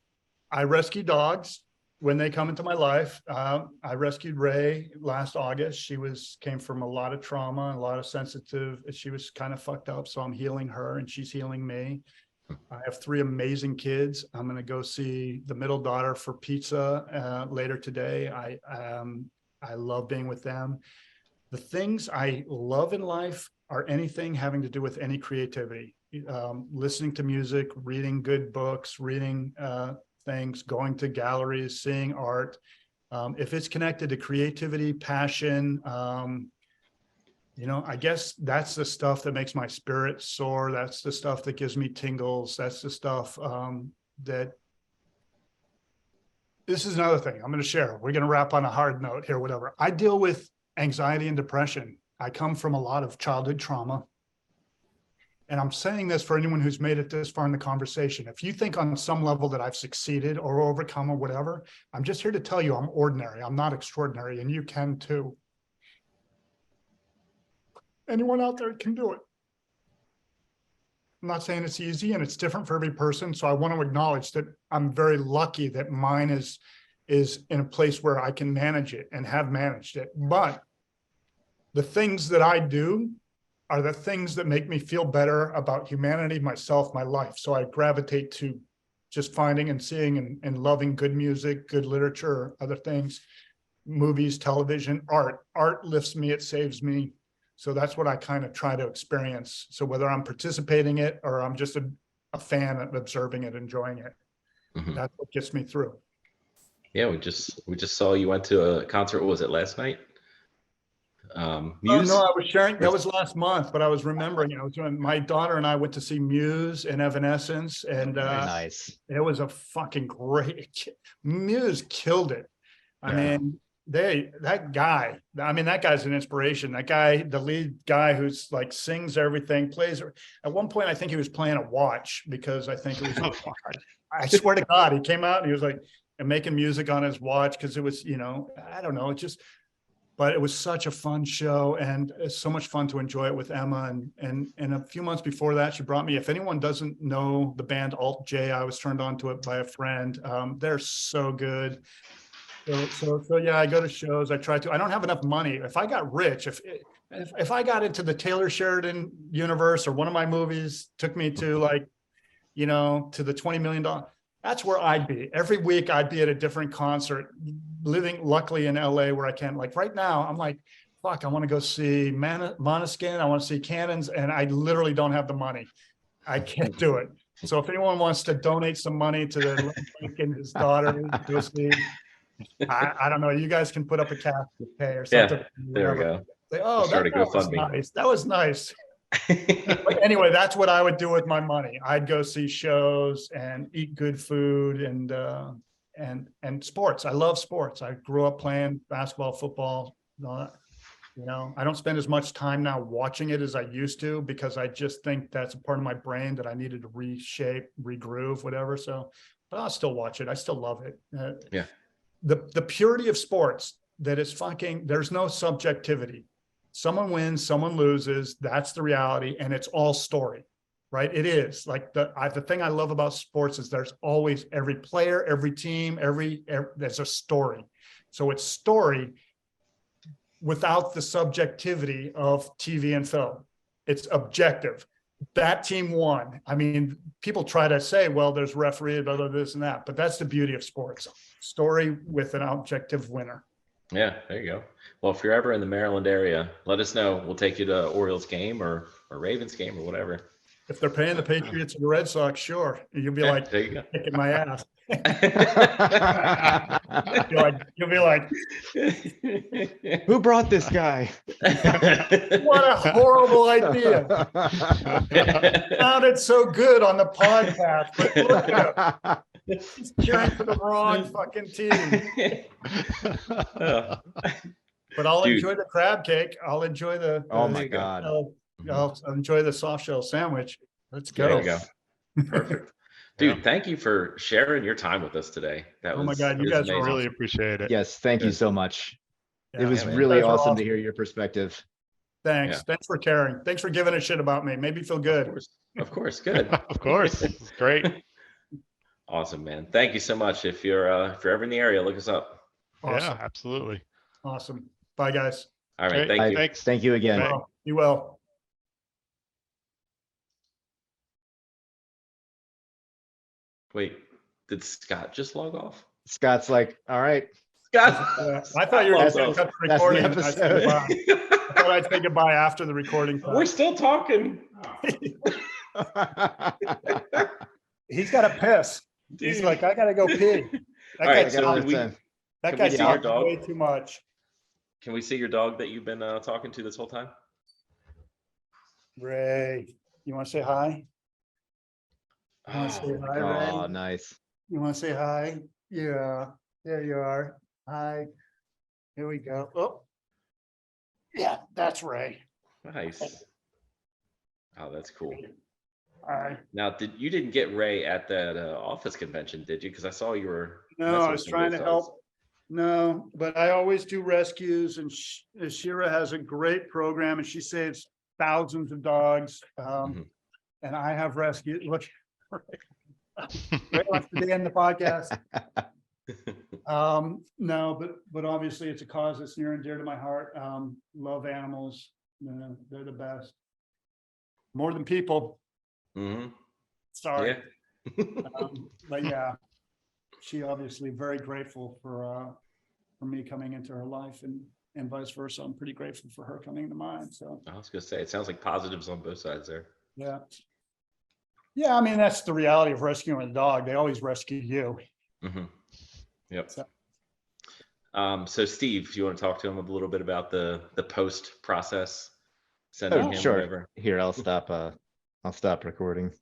I rescue dogs when they come into my life. I rescued Ray last August. She came from a lot of trauma and a lot of sensitive. She was kind of fucked up. So I'm healing her and she's healing me. I have 3 amazing kids. I'm going to go see the middle daughter for pizza later today. I love being with them. The things I love in life are anything having to do with any creativity. Listening to music, reading good books, reading things, going to galleries, seeing art. If it's connected to creativity, passion, I guess that's the stuff that makes my spirit soar. That's the stuff that gives me tingles. That's the stuff that. This is another thing I'm going to share. We're going to wrap on a hard note here, whatever. I deal with anxiety and depression. I come from a lot of childhood trauma. And I'm saying this for anyone who's made it this far in the conversation. If you think on some level that I've succeeded or overcome or whatever, I'm just here to tell you I'm ordinary. I'm not extraordinary, and you can too. Anyone out there can do it. I'm not saying it's easy and it's different for every person. So I want to acknowledge that I'm very lucky that mine is in a place where I can manage it and have managed it. But the things that I do are the things that make me feel better about humanity, myself, my life. So I gravitate to just finding and seeing and loving good music, good literature, other things, movies, television, art. Art lifts me, it saves me. So that's what I kind of try to experience. So whether I'm participating in it or I'm just a fan of observing it, enjoying it, that's what gets me through. Yeah, we just saw you went to a concert. What was it, last night? Oh Muse? no, I was sharing. That was last month, but I was remembering. I was doing. My daughter and I went to see Muse and Evanescence, and Very nice. it was a fucking great. Muse killed it. I Yeah. mean, that guy. I mean, that guy's an inspiration. That guy, the lead guy, who's like sings everything, plays. At one point, I think he was playing a watch because I think it was. I swear to God, he came out and he was like and making music on his watch because it was, I don't know, it just. But it was such a fun show, and it's so much fun to enjoy it with Emma. And a few months before that, she brought me. If anyone doesn't know the band Alt J, I was turned on to it by a friend. They're so good. So yeah, I go to shows. I try to. I don't have enough money. If I got rich, if I got into the Taylor Sheridan universe, or one of my movies took me to to the $20 million. That's where I'd be. Every week I'd be at a different concert, living luckily in LA where I can. Like right now, I'm like, fuck, I want to go see Måneskin. I want to see Cannons, and I literally don't have the money. I can't do it. So if anyone wants to donate some money to the Blake and his daughter to go see, I don't know. You guys can put up a cash to pay or something. Yeah, there we go. Say, We'll start a that was GoFundMe. nice. That was nice. But anyway, that's what I would do with my money. I'd go see shows and eat good food and sports. I love sports. I grew up playing basketball, football. I don't spend as much time now watching it as I used to because I just think that's a part of my brain that I needed to reshape, regroove, whatever. So, but I'll still watch it. I still love it. Yeah. The purity of sports that is there's no subjectivity. Someone wins, someone loses. That's the reality. And it's all story, right? It is like the thing I love about sports is there's always every player, every team, there's a story. So it's story without the subjectivity of TV and film. It's objective. That team won. I mean, people try to say, well, there's referee, blah, blah, this and that, but that's the beauty of sports. Story with an objective winner. Yeah, there you go. Well, if you're ever in the Maryland area, let us know. We'll take you to Orioles game or Ravens game or whatever. If they're paying the Patriots and the Red Sox, sure. You'll be like, there you go. kicking my ass. You'll be like, Who brought this guy? what a horrible idea. Sounded so good on the podcast, but look at him. He's cheering for the wrong fucking team. But I'll enjoy the crab cake. I'll enjoy the Oh my God. I'll enjoy the soft shell sandwich. Let's go. There you go. Perfect. Dude, thank you for sharing your time with us today. Oh my God, you guys I are really awesome. appreciate it. Yes, thank you so much. Yeah, It was man. really You guys are awesome to awesome. hear your perspective. Thanks. Yeah. Thanks for caring. Thanks for giving a shit about me. Made me feel good. Of course. Good. Of course. It's great. Awesome, man. Thank you so much. If you're ever in the area, look us up. Awesome. Yeah, absolutely. Awesome. Bye, guys. All right. Great. Thank you. Thanks. Thank you again. Bye. Well, you will. Wait, did Scott just log off? Scott's like, all right. Scott. I thought you were That's- going to cut the that's the recording. and I'd say episode. goodbye. I thought I'd say goodbye after the recording. We're still talking. He's got to piss. He's Dude. like, I got to go pee. All That right, guy so talks can we, that can guy we see your talks dog? way too much. Can we see your dog that you've been talking to this whole time? Ray, you want to say hi? You want to say hi, Oh, Ray? nice. You want to say hi? Yeah, there you are. Hi. Here we go. Oh, yeah, that's Ray. Nice. Oh, that's cool. Hi. Now, you didn't get Ray at that office convention, did you? Because I saw you were. No, messing I with was some of trying those to dogs. help. No, but I always do rescues, and Shira has a great program, and she saves thousands of dogs. Mhm. And I have rescued. Look, Ray wants to be in the podcast. No, but obviously it's a cause that's near and dear to my heart. Love animals. They're the best. More than people. Mhm. Sorry. Yeah. But yeah, she obviously very grateful for me coming into her life and vice versa. I'm pretty grateful for her coming into mine. So I was gonna say, it sounds like positives on both sides there. yeah. Yeah, I mean, that's the reality of rescuing a dog. They always rescue you. Mhm. Yep. So- So Steve, do you want to talk to him a little bit about the post process? Sending him sure. whatever. Here, I'll stop recording.